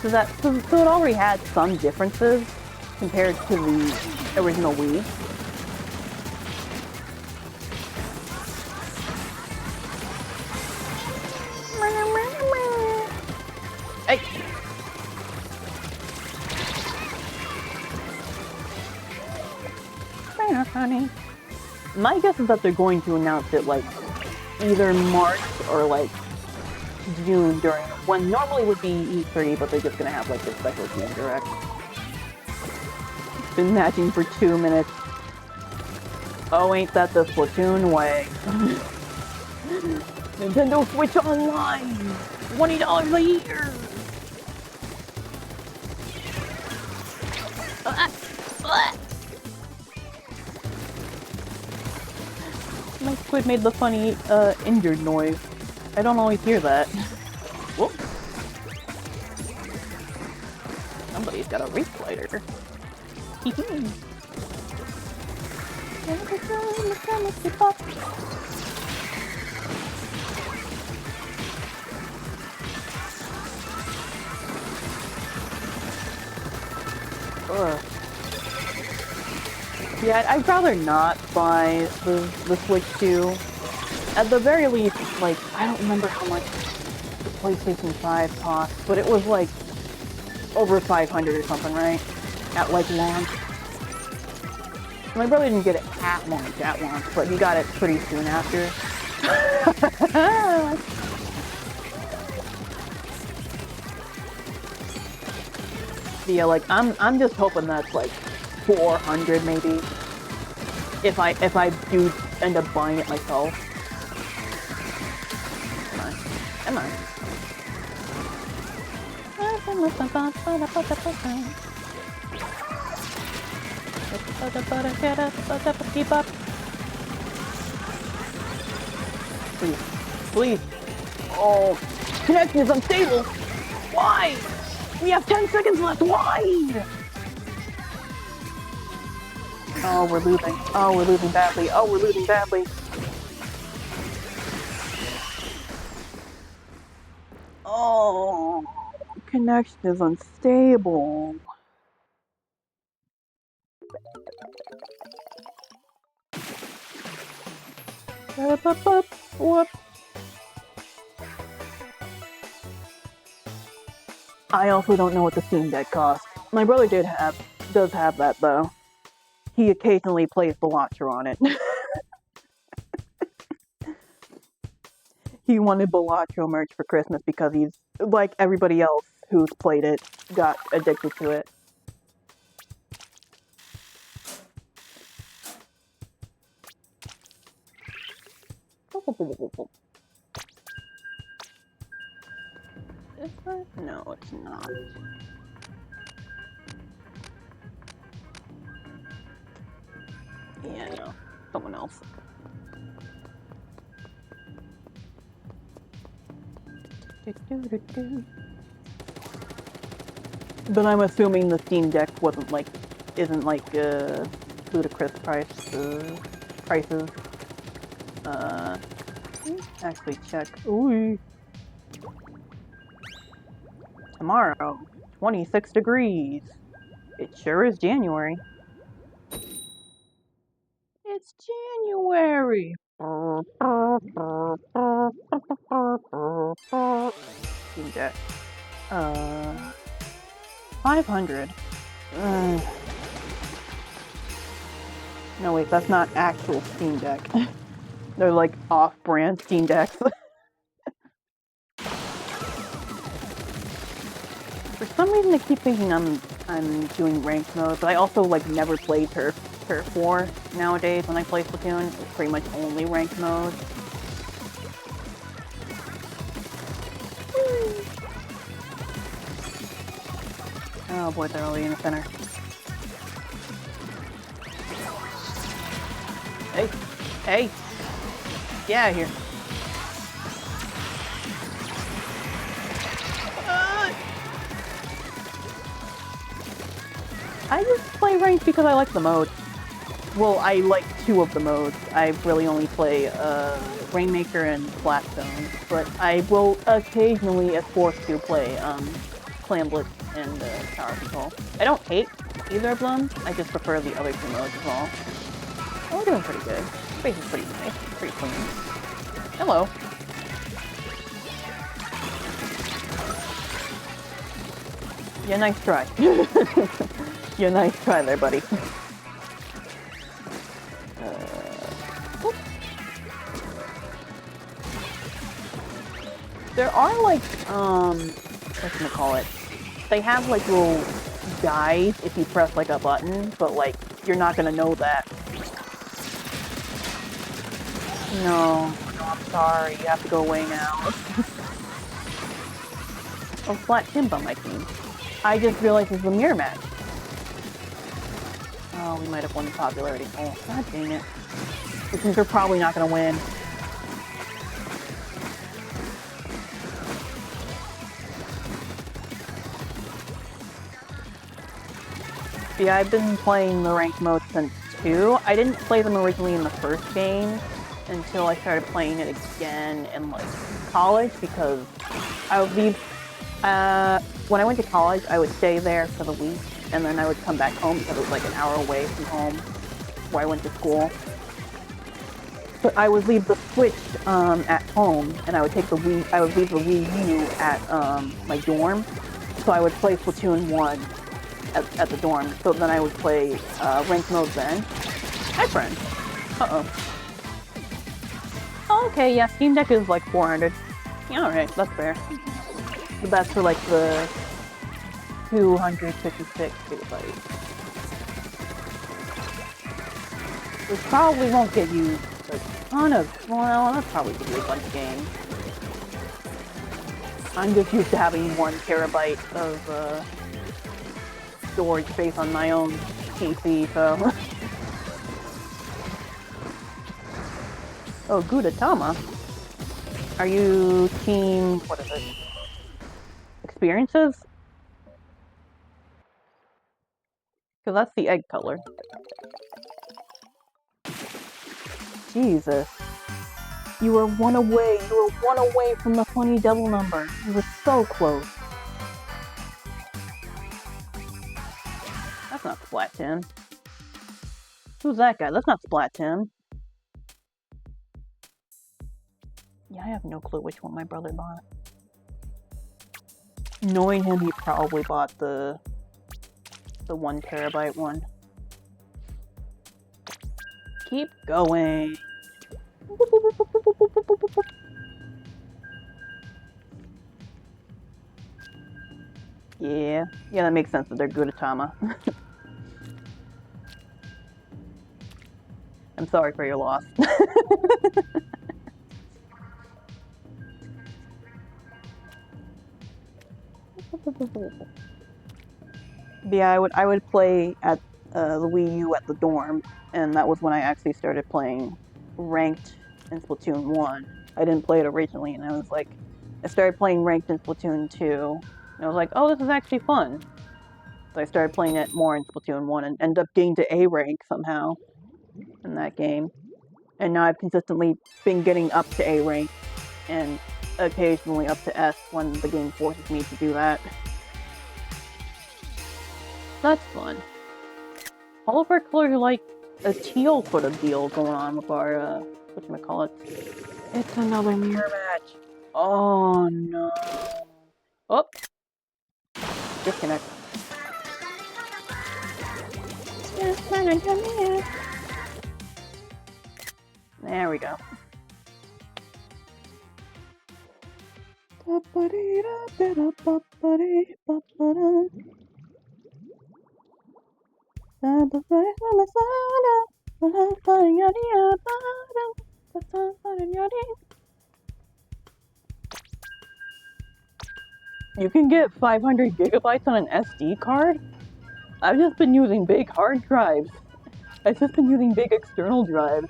S1: So it already had some differences compared to the original Wii. Hey! Honey. My guess is that they're going to announce it like either March or like June during when normally would be E3, but they're just gonna have like this special game direct. Been matching for 2 minutes. Oh, ain't that the Splatoon way? Nintendo Switch Online! $20 a year! My squid made the funny, injured noise. I don't always hear that. Whoop. Somebody's got a wrist lighter. Ugh. Yeah, I'd rather not buy the Switch 2. At the very least, like, I don't remember how much the PlayStation 5 cost, but it was like over 500 or something, right? At like launch. My brother didn't get it at launch, but he got it pretty soon after. Yeah, like I'm just hoping that's like 400 maybe. If I do end up buying it myself. Come on. Keep up. Please. Please. Oh, connection is unstable. Why? We have 10 seconds left. Why? Oh, we're losing. Oh, we're losing badly. Oh, we're losing badly. Oh, connection is unstable. Whoop. I also don't know what the Steam Deck costs. My brother does have that though. He occasionally plays Balatro on it. He wanted Balatro merch for Christmas because he's, like everybody else who's played it, got addicted to it. Is that? No, it's not. Yeah, no. Someone else. But I'm assuming the Steam Deck isn't like ludicrous prices. Actually check. Ooh. Tomorrow, 26 degrees. It sure is January. It's January. Steam Deck. 500. No wait, that's not actual Steam Deck. They're like off-brand Steam Decks. For some reason, I keep thinking I'm doing ranked mode, but I also like never play Turf 4 nowadays. When I play Splatoon, it's pretty much only ranked mode. Oh boy, they're already in the center. Hey, hey, get out of here. I just play ranked because I like the mode. Well, I like 2 of the modes. I really only play Rainmaker and Splatstone, but I will occasionally, if forced to, play Clam Blitz and Tower Control. I don't hate either of them, I just prefer the other 2 modes as well. Oh, we're doing pretty good. Space is pretty nice, pretty clean. Hello. Yeah, nice try. Yeah, nice try there, buddy. There are like, whatchamacallit? They have like little guides if you press like a button, but like, you're not gonna know that. No, I'm sorry, you have to go away now. Oh, flat on my team. I just realized it's a mirror match. Oh, we might have won the popularity. Oh, god dang it. Which means we're probably not gonna win. Yeah, I've been playing the ranked mode since 2. I didn't play them originally in the first game until I started playing it again in like college because I would leave. When I went to college, I would stay there for the week and then I would come back home because it was like an hour away from home where I went to school. But I would leave the Switch at home and I would take the Wii. I would leave the Wii U at my dorm, so I would play Splatoon 1. At the dorm, so then I would play ranked mode then. Hi, friend. Oh, okay, yeah, Steam Deck is like 400. Yeah, alright, that's fair. But that's for like the 256 gigabytes. Which probably won't get you a ton of, well, that's probably give you a bunch of games. I'm just used to having 1 terabyte of, storage space on my own PC, so... Oh, Gudetama. Are you team... what is it? Experiences? Because that's the egg color. Jesus. You were 1 away. You were 1 away from the funny double number. You were so close. That's not Splat-Tim. Who's that guy? That's not Splat-Tim. Yeah, I have no clue which one my brother bought. Knowing him, he probably bought the 1 terabyte one. Keep going. Yeah, that makes sense that they're Gudetama. I'm sorry for your loss. Yeah, I would play at the Wii U at the dorm, and that was when I actually started playing ranked in Splatoon 1. I didn't play it originally, and I was like, I started playing ranked in Splatoon 2, and I was like, oh, this is actually fun. So I started playing it more in Splatoon 1 and ended up getting to A rank somehow in that game. And now I've consistently been getting up to A rank and occasionally up to S when the game forces me to do that. That's fun. All of our colors are like a teal sort of deal going on with our, whatchamacallit. It's another mirror match. Oh no. Oh. Disconnect. There we go. You can get 500 gigabytes on an SD card? I've just been using big hard drives. I've just been using big external drives.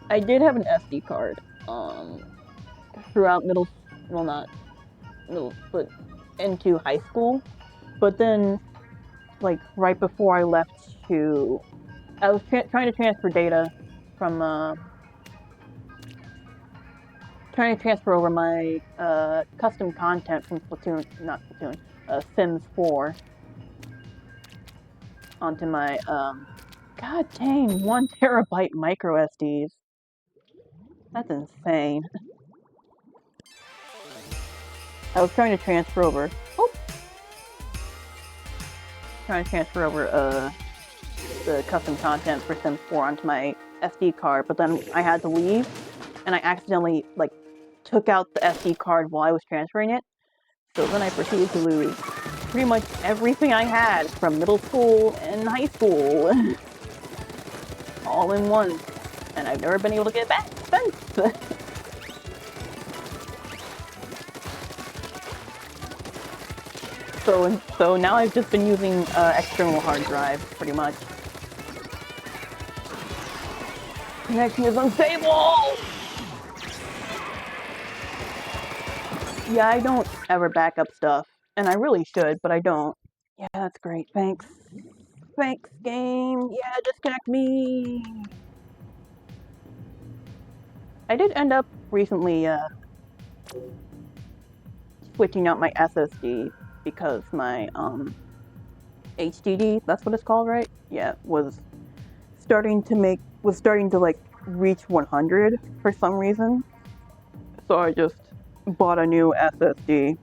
S1: I did have an SD card, throughout but into high school. But then, like, right before I left I was trying to transfer data from, trying to transfer over my, custom content from Sims 4 onto my, god dang, 1 terabyte micro SDs. That's insane. I was trying to transfer over, the custom content for Sims 4 onto my SD card, but then I had to leave, and I accidentally, like, took out the SD card while I was transferring it, so then I proceeded to lose pretty much everything I had from middle school and high school, all in one, and I've never been able to get it back since. So now I've just been using external hard drives, pretty much. Connection is unstable! Yeah, I don't ever back up stuff, and I really should, but I don't. Yeah, that's great, thanks. Thanks, game! Yeah, disconnect me! I did end up recently, switching out my SSD, because my, HDD, that's what it's called, right? Yeah, was starting to, like, reach 100 for some reason. So I just bought a new SSD.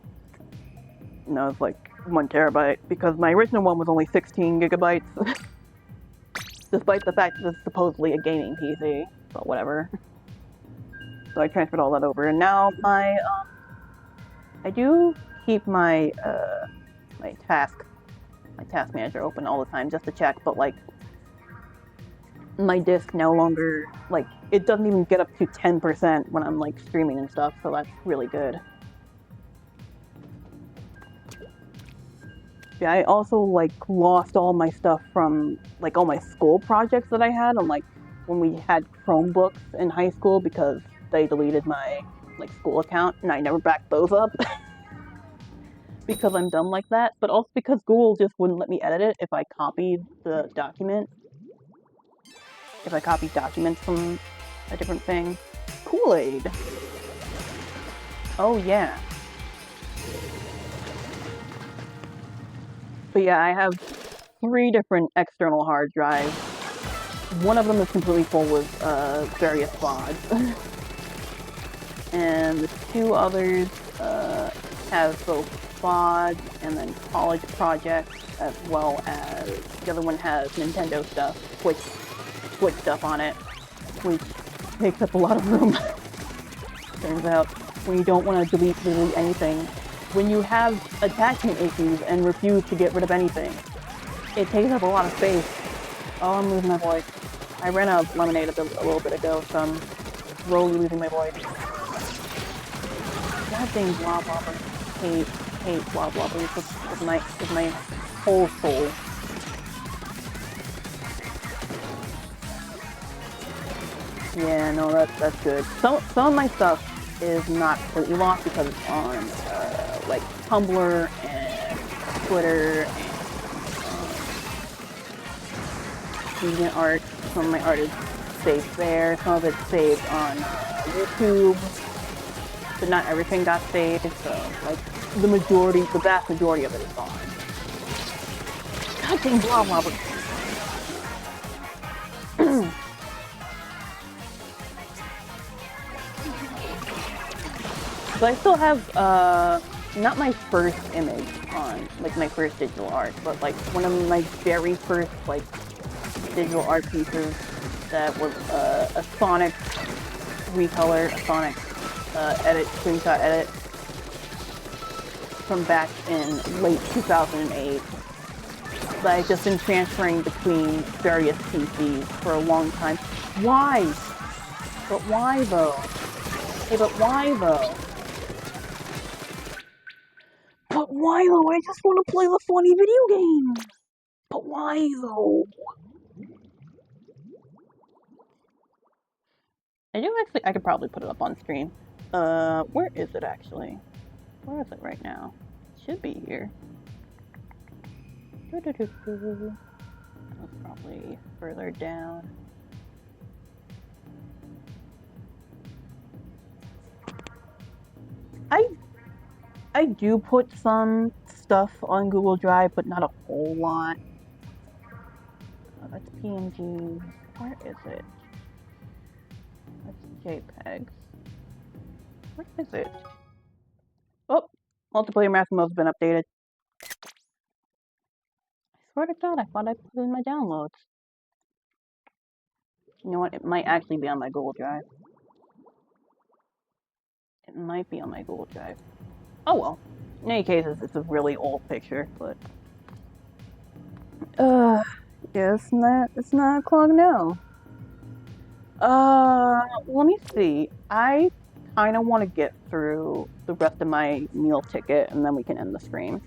S1: And that was like 1 terabyte, because my original one was only 16 gigabytes. Despite the fact that it's supposedly a gaming PC, but whatever. So I transferred all that over, and now I do keep my task manager open all the time just to check, but like, my disk no longer, like, it doesn't even get up to 10% when I'm like streaming and stuff, so that's really good. Yeah, I also like lost all my stuff from like all my school projects that I had on, like, when we had Chromebooks in high school, because they deleted my like school account and I never backed those up. Because I'm dumb like that, but also because Google just wouldn't let me edit it if I copied the document. If I copied documents from a different thing. Kool-Aid! Oh yeah. But yeah, I have 3 different external hard drives. One of them is completely full with various VODs. And the 2 others have both VODs and then college projects, as well as the other one has Nintendo stuff, Switch stuff on it, which takes up a lot of room. Turns out, when you don't want to delete literally anything, when you have attachment issues and refuse to get rid of anything, it takes up a lot of space. Oh, I'm losing my voice. I ran out of lemonade a little bit ago, so I'm slowly losing my voice. God dang Blob Wobblers. Hate Blob Wobblers with my whole soul. Yeah, no, that's good. Some of my stuff is not completely lost because it's on like Tumblr and Twitter and DeviantArt. Some of my art is saved there. Some of it's saved on YouTube, but not everything got saved. So like the vast majority of it is gone. God dang Blob Wobblers. So I still have, not my first image on, like, my first digital art, but, like, one of my very first, like, digital art pieces that was, a Sonic recolor, a Sonic screenshot edit from back in late 2008. That I've just been transferring between various PCs for a long time. Why? But why though? Hey, but why though? But why though? I just want to play the funny video game. But why though? I could probably put it up on stream. Where is it actually? Where is it right now? It should be here. That's probably further down. I do put some stuff on Google Drive, but not a whole lot. Oh, that's PNG. Where is it? That's JPEGs. Where is it? Oh, multiplayer math mode's been updated. I swear to God, I thought I put it in my downloads. You know what? It might actually be on my Google Drive. It might be on my Google Drive. Oh well. In any case, it's a really old picture, but... yeah, it's 9 o'clock now. Let me see. I kinda want to get through the rest of my meal ticket, and then we can end the stream.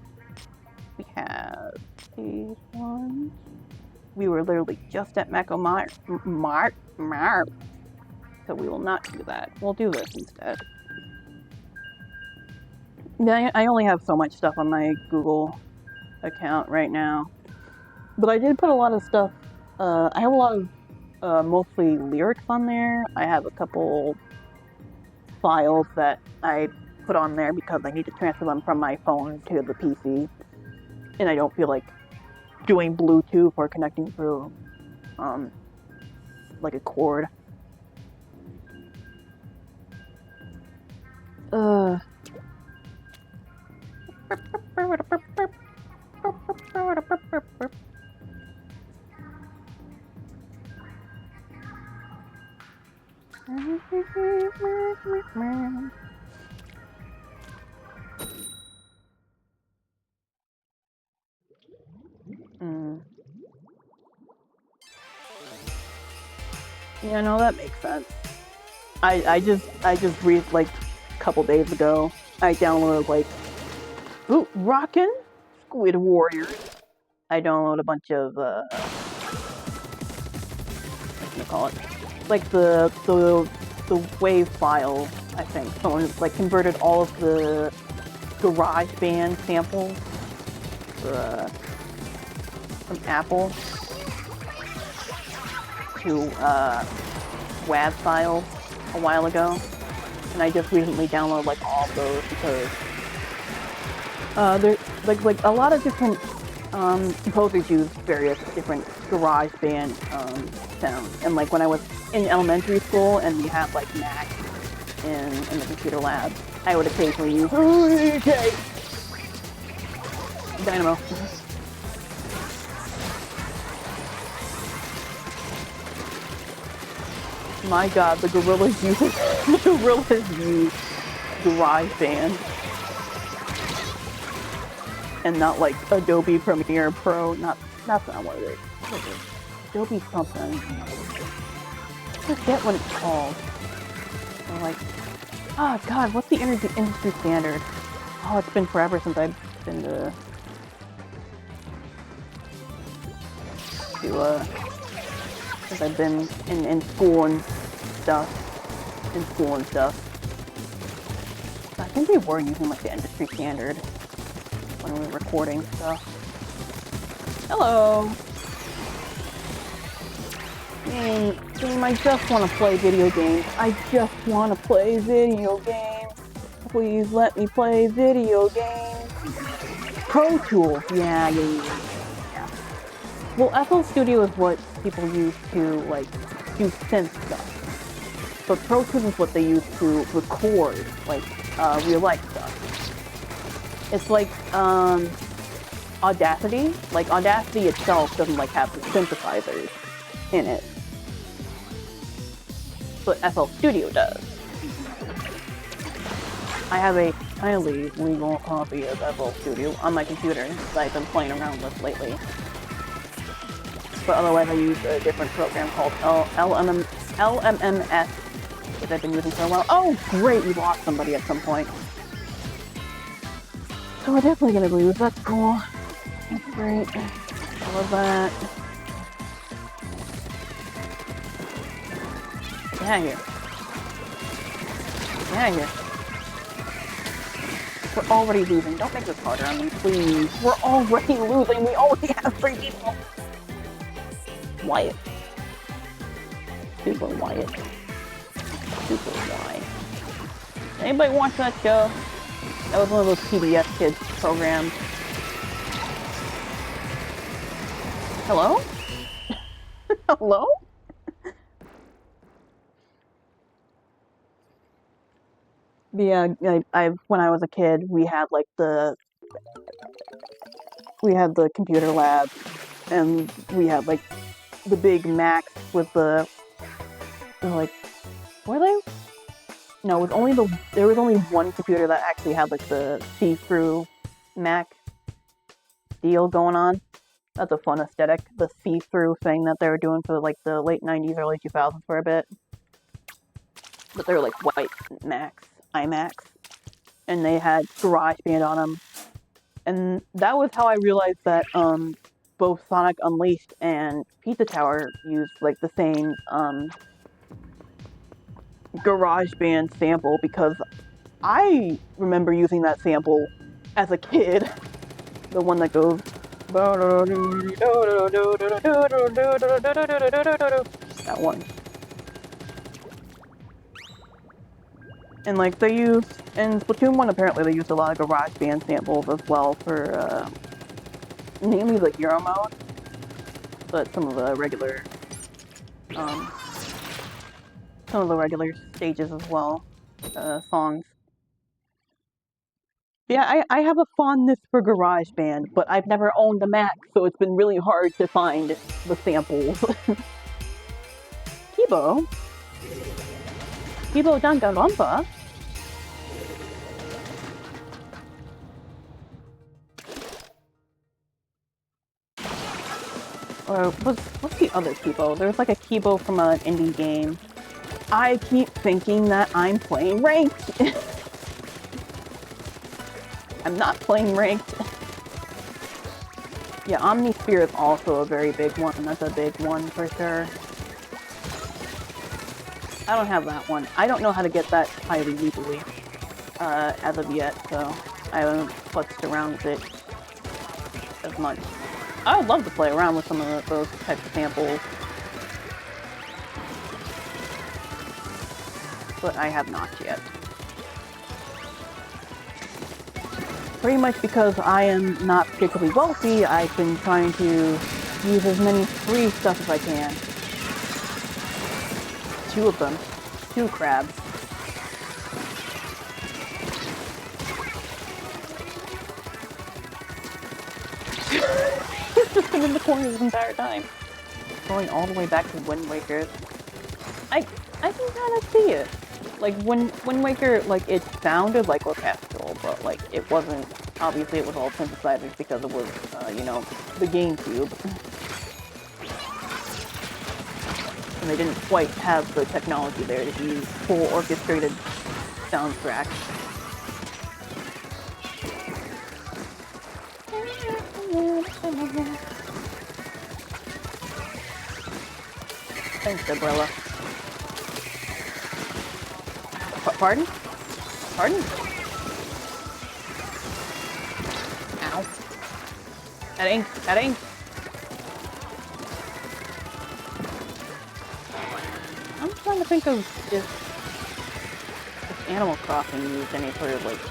S1: We have these ones. We were literally just at Mecca Mart. So we will not do that. We'll do this instead. Yeah, I only have so much stuff on my Google account right now. But I did put a lot of stuff. I have a lot of mostly lyrics on there. I have a couple files that I put on there because I need to transfer them from my phone to the PC. And I don't feel like doing Bluetooth or connecting through like a cord. Yeah, no, that makes sense. I just read like a couple days ago. I downloaded like Rockin' Squid Warriors. I downloaded a bunch of what can I call it? Like the WAV file. I think someone like converted all of the GarageBand samples from Apple to WAV files a while ago, and I just recently downloaded like all of those because there's like a lot of different composers use various different GarageBand sounds, and like when I was in elementary school and we had like Mac in the computer lab, I would occasionally use Dynamo. My God, the gorillas use GarageBand, and not like Adobe Premiere Pro. That's not what it is. What is it? Adobe something. I forget what it's called. Or like, oh God, what's the industry standard? Oh, it's been forever since I've been since I've been in school and stuff. I think we were using like the industry standard when we were recording stuff. Hello! Game, I just want to play video games. I just want to play video games. Please let me play video games. Pro Tools, yeah. Well, FL Studio is what people use to, like, do synth stuff. But Pro Tools is what they use to record, like, real-life stuff. It's like, Audacity. Like, Audacity itself doesn't, like, have the synthesizers in it. But FL Studio does. I have a highly legal copy of FL Studio on my computer that I've been playing around with lately. But otherwise I use a different program called LMMS that I've been using for a while. Oh great, we lost somebody at some point. So we're definitely gonna lose, that's cool. That's great. I love that. Get out of here. Get out of here. We're already losing. Don't make this harder on me, please. We're already losing. We already have 3 people. Wyatt. Super Wyatt. Super Y. Anybody watch that show? That was one of those PBS Kids programs. Hello? Hello? Yeah, when I was a kid, we had like the computer lab, and we had like the big Macs with the like, were they? No, it was only there was only one computer that actually had like the see-through Mac deal going on. That's a fun aesthetic, the see-through thing that they were doing for like the late 90s, early 2000s for a bit. But they were like white Macs, iMacs, and they had GarageBand on them. And that was how I realized that both Sonic Unleashed and Pizza Tower used like the same GarageBand sample, because I remember using that sample as a kid. The one that goes that one. And like they use in Splatoon 1 apparently they used a lot of GarageBand samples as well for mainly like Euro mode. But some of the regular stages as well, songs. Yeah, I have a fondness for GarageBand, but I've never owned a Mac, so it's been really hard to find the samples. Kibo Danganronpa? Or what's the other Kibo? There's like a Kibo from an indie game. I keep thinking that I'm playing ranked. I'm not playing ranked. Yeah, Omnisphere is also a very big one. That's a big one for sure. I don't have that one. I don't know how to get that highly legally as of yet, so I haven't futzed around with it as much. I would love to play around with some of those types of samples, but I have not yet. Pretty much because I am not particularly wealthy, I've been trying to use as many free stuff as I can. 2 of them. 2 crabs. He's just been in the corner this entire time. Going all the way back to Wind Waker. I can kind of see it. Like, Wind Waker, like, it sounded like orchestral, but, like, it wasn't. Obviously, it was all synthesizers because it was, you know, the GameCube. And they didn't quite have the technology there to use full orchestrated soundtracks. Thanks, Umbrella. Pardon? Pardon? Ow. That ain't. I'm trying to think of if Animal Crossing used any sort of, like,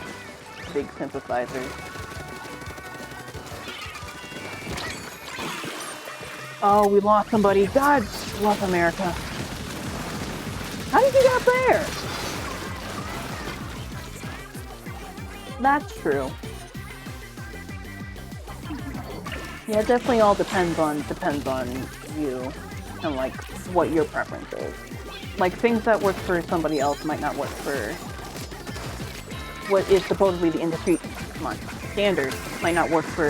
S1: big synthesizers. Oh, we lost somebody. God bless America. How did you get up there? That's true. Yeah, it definitely all depends on you and like what your preference is. Like things that work for somebody else might not work for what is supposedly the industry standard might not work for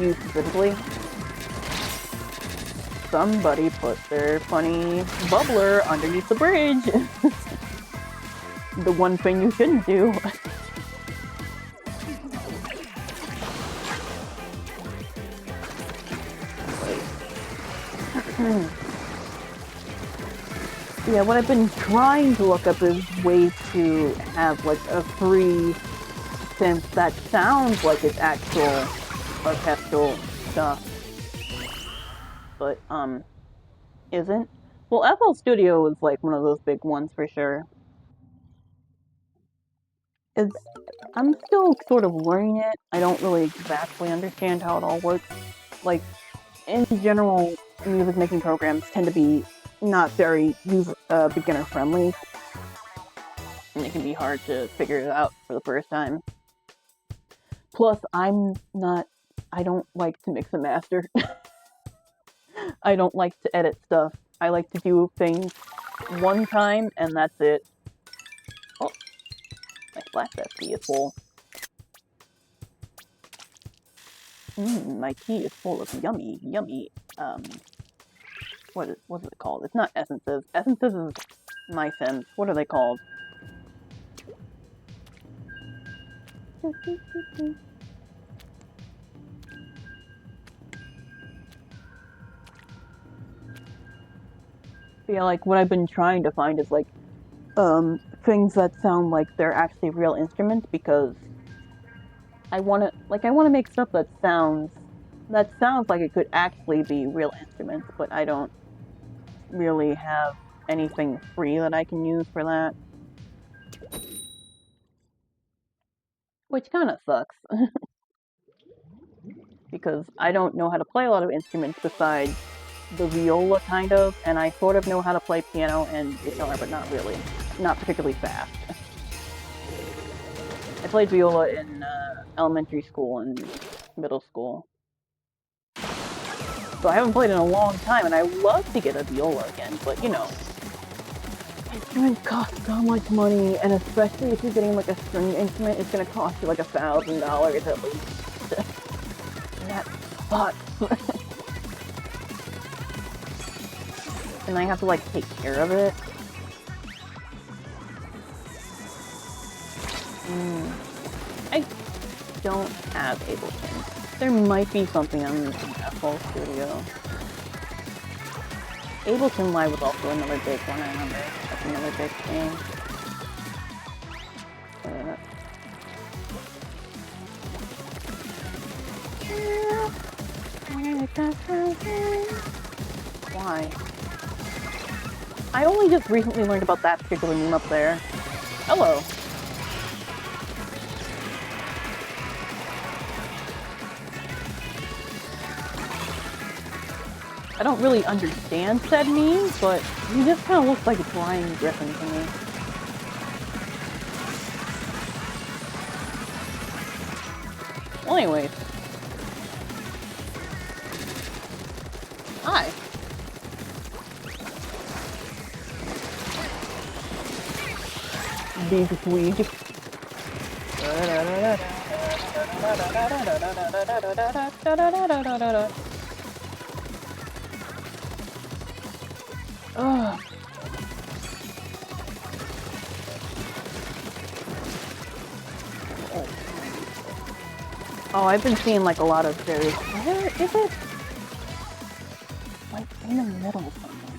S1: you specifically. Somebody put their funny bubbler underneath the bridge. The one thing you shouldn't do. Yeah, what I've been trying to look up is ways to have like a free synth that sounds like it's actual orchestral stuff, but isn't. Well, FL Studio is like one of those big ones for sure. I'm still sort of learning it. I don't really exactly understand how it all works. Like, in general, music making programs tend to be not very beginner friendly, and it can be hard to figure it out for the first time. Plus, I don't like to mix and master. I don't like to edit stuff. I like to do things one time, and that's it. Oh, my splatfest key is full. My key is full of yummy, what is it called? It's not essences. Essences is my sims. What are they called? Yeah, like what I've been trying to find is like things that sound like they're actually real instruments, because I wanna make stuff that sounds like it could actually be real instruments, but I don't really have anything free that I can use for that. Which kinda sucks. Because I don't know how to play a lot of instruments besides the viola, kind of, and I sort of know how to play piano and guitar, but not really. Not particularly fast. I played viola in elementary school and middle school. So I haven't played in a long time, and I would love to get a viola again, but you know, instruments cost so much money, and especially if you're getting like a string instrument, it's gonna cost you like $1,000 at least. And that sucks. And I have to like take care of it. I don't have Ableton. There might be something on FL Studio. Ableton Live was also another big one, I remember. That's another big thing. Why? I only just recently learned about that particular meme up there. Hello. I don't really understand said meme, but he just kind of looks like a Brian Griffin to me. Well, anyways. Hi. Big sweet. Ugh. Oh, I've been seeing like a lot of very. Where is it? Like in the middle somewhere.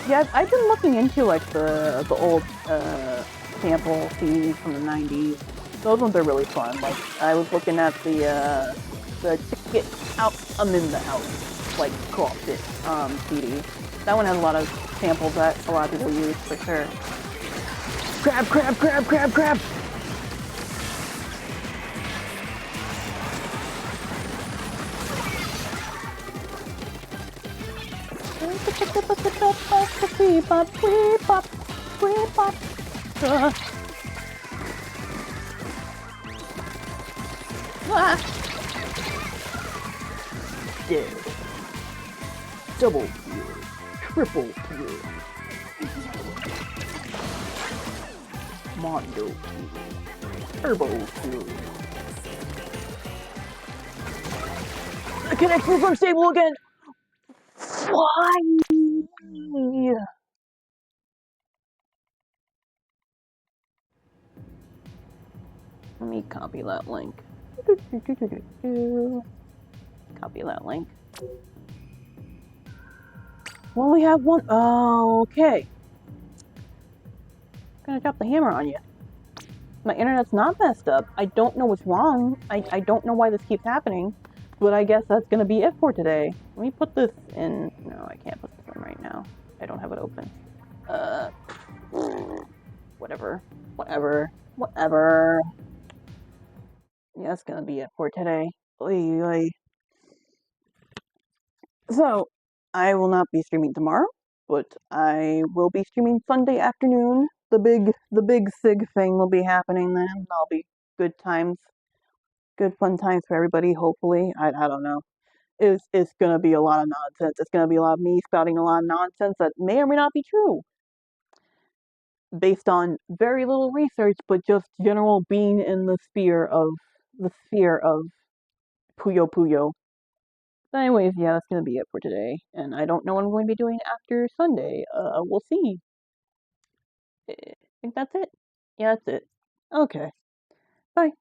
S1: Yeah, I've been looking into like the old sample CDs from the 90s. Those ones are really fun. Like I was looking at the Ticket Out I'm in the House, like co-op it CD. That one has a lot of samples that a lot of people use for sure. Crab, crab, crab, crab, crab! Yeah. Double kill. Triple kill. Mondo Turbo Q. The connection from stable again! Why? Let me copy that link. Copy that link. Well, we have one. Oh, okay. I'm gonna drop the hammer on you. My internet's not messed up. I don't know what's wrong. I don't know why this keeps happening. But I guess that's gonna be it for today. Let me put this in. No, I can't put this in right now. I don't have it open. Whatever. Whatever. Yeah, that's gonna be it for today. Oy, oy. So, I will not be streaming tomorrow, but I will be streaming Sunday afternoon. The big SIG thing will be happening then. That'll be good times. Good fun times for everybody, hopefully. I don't know. It's gonna be a lot of nonsense. It's gonna be a lot of me spouting a lot of nonsense that may or may not be true. Based on very little research, but just general being in the sphere of Puyo Puyo. But anyways, yeah, that's gonna be it for today. And I don't know what I'm going to be doing after Sunday. We'll see. I think that's it. Yeah, that's it. Okay. Bye.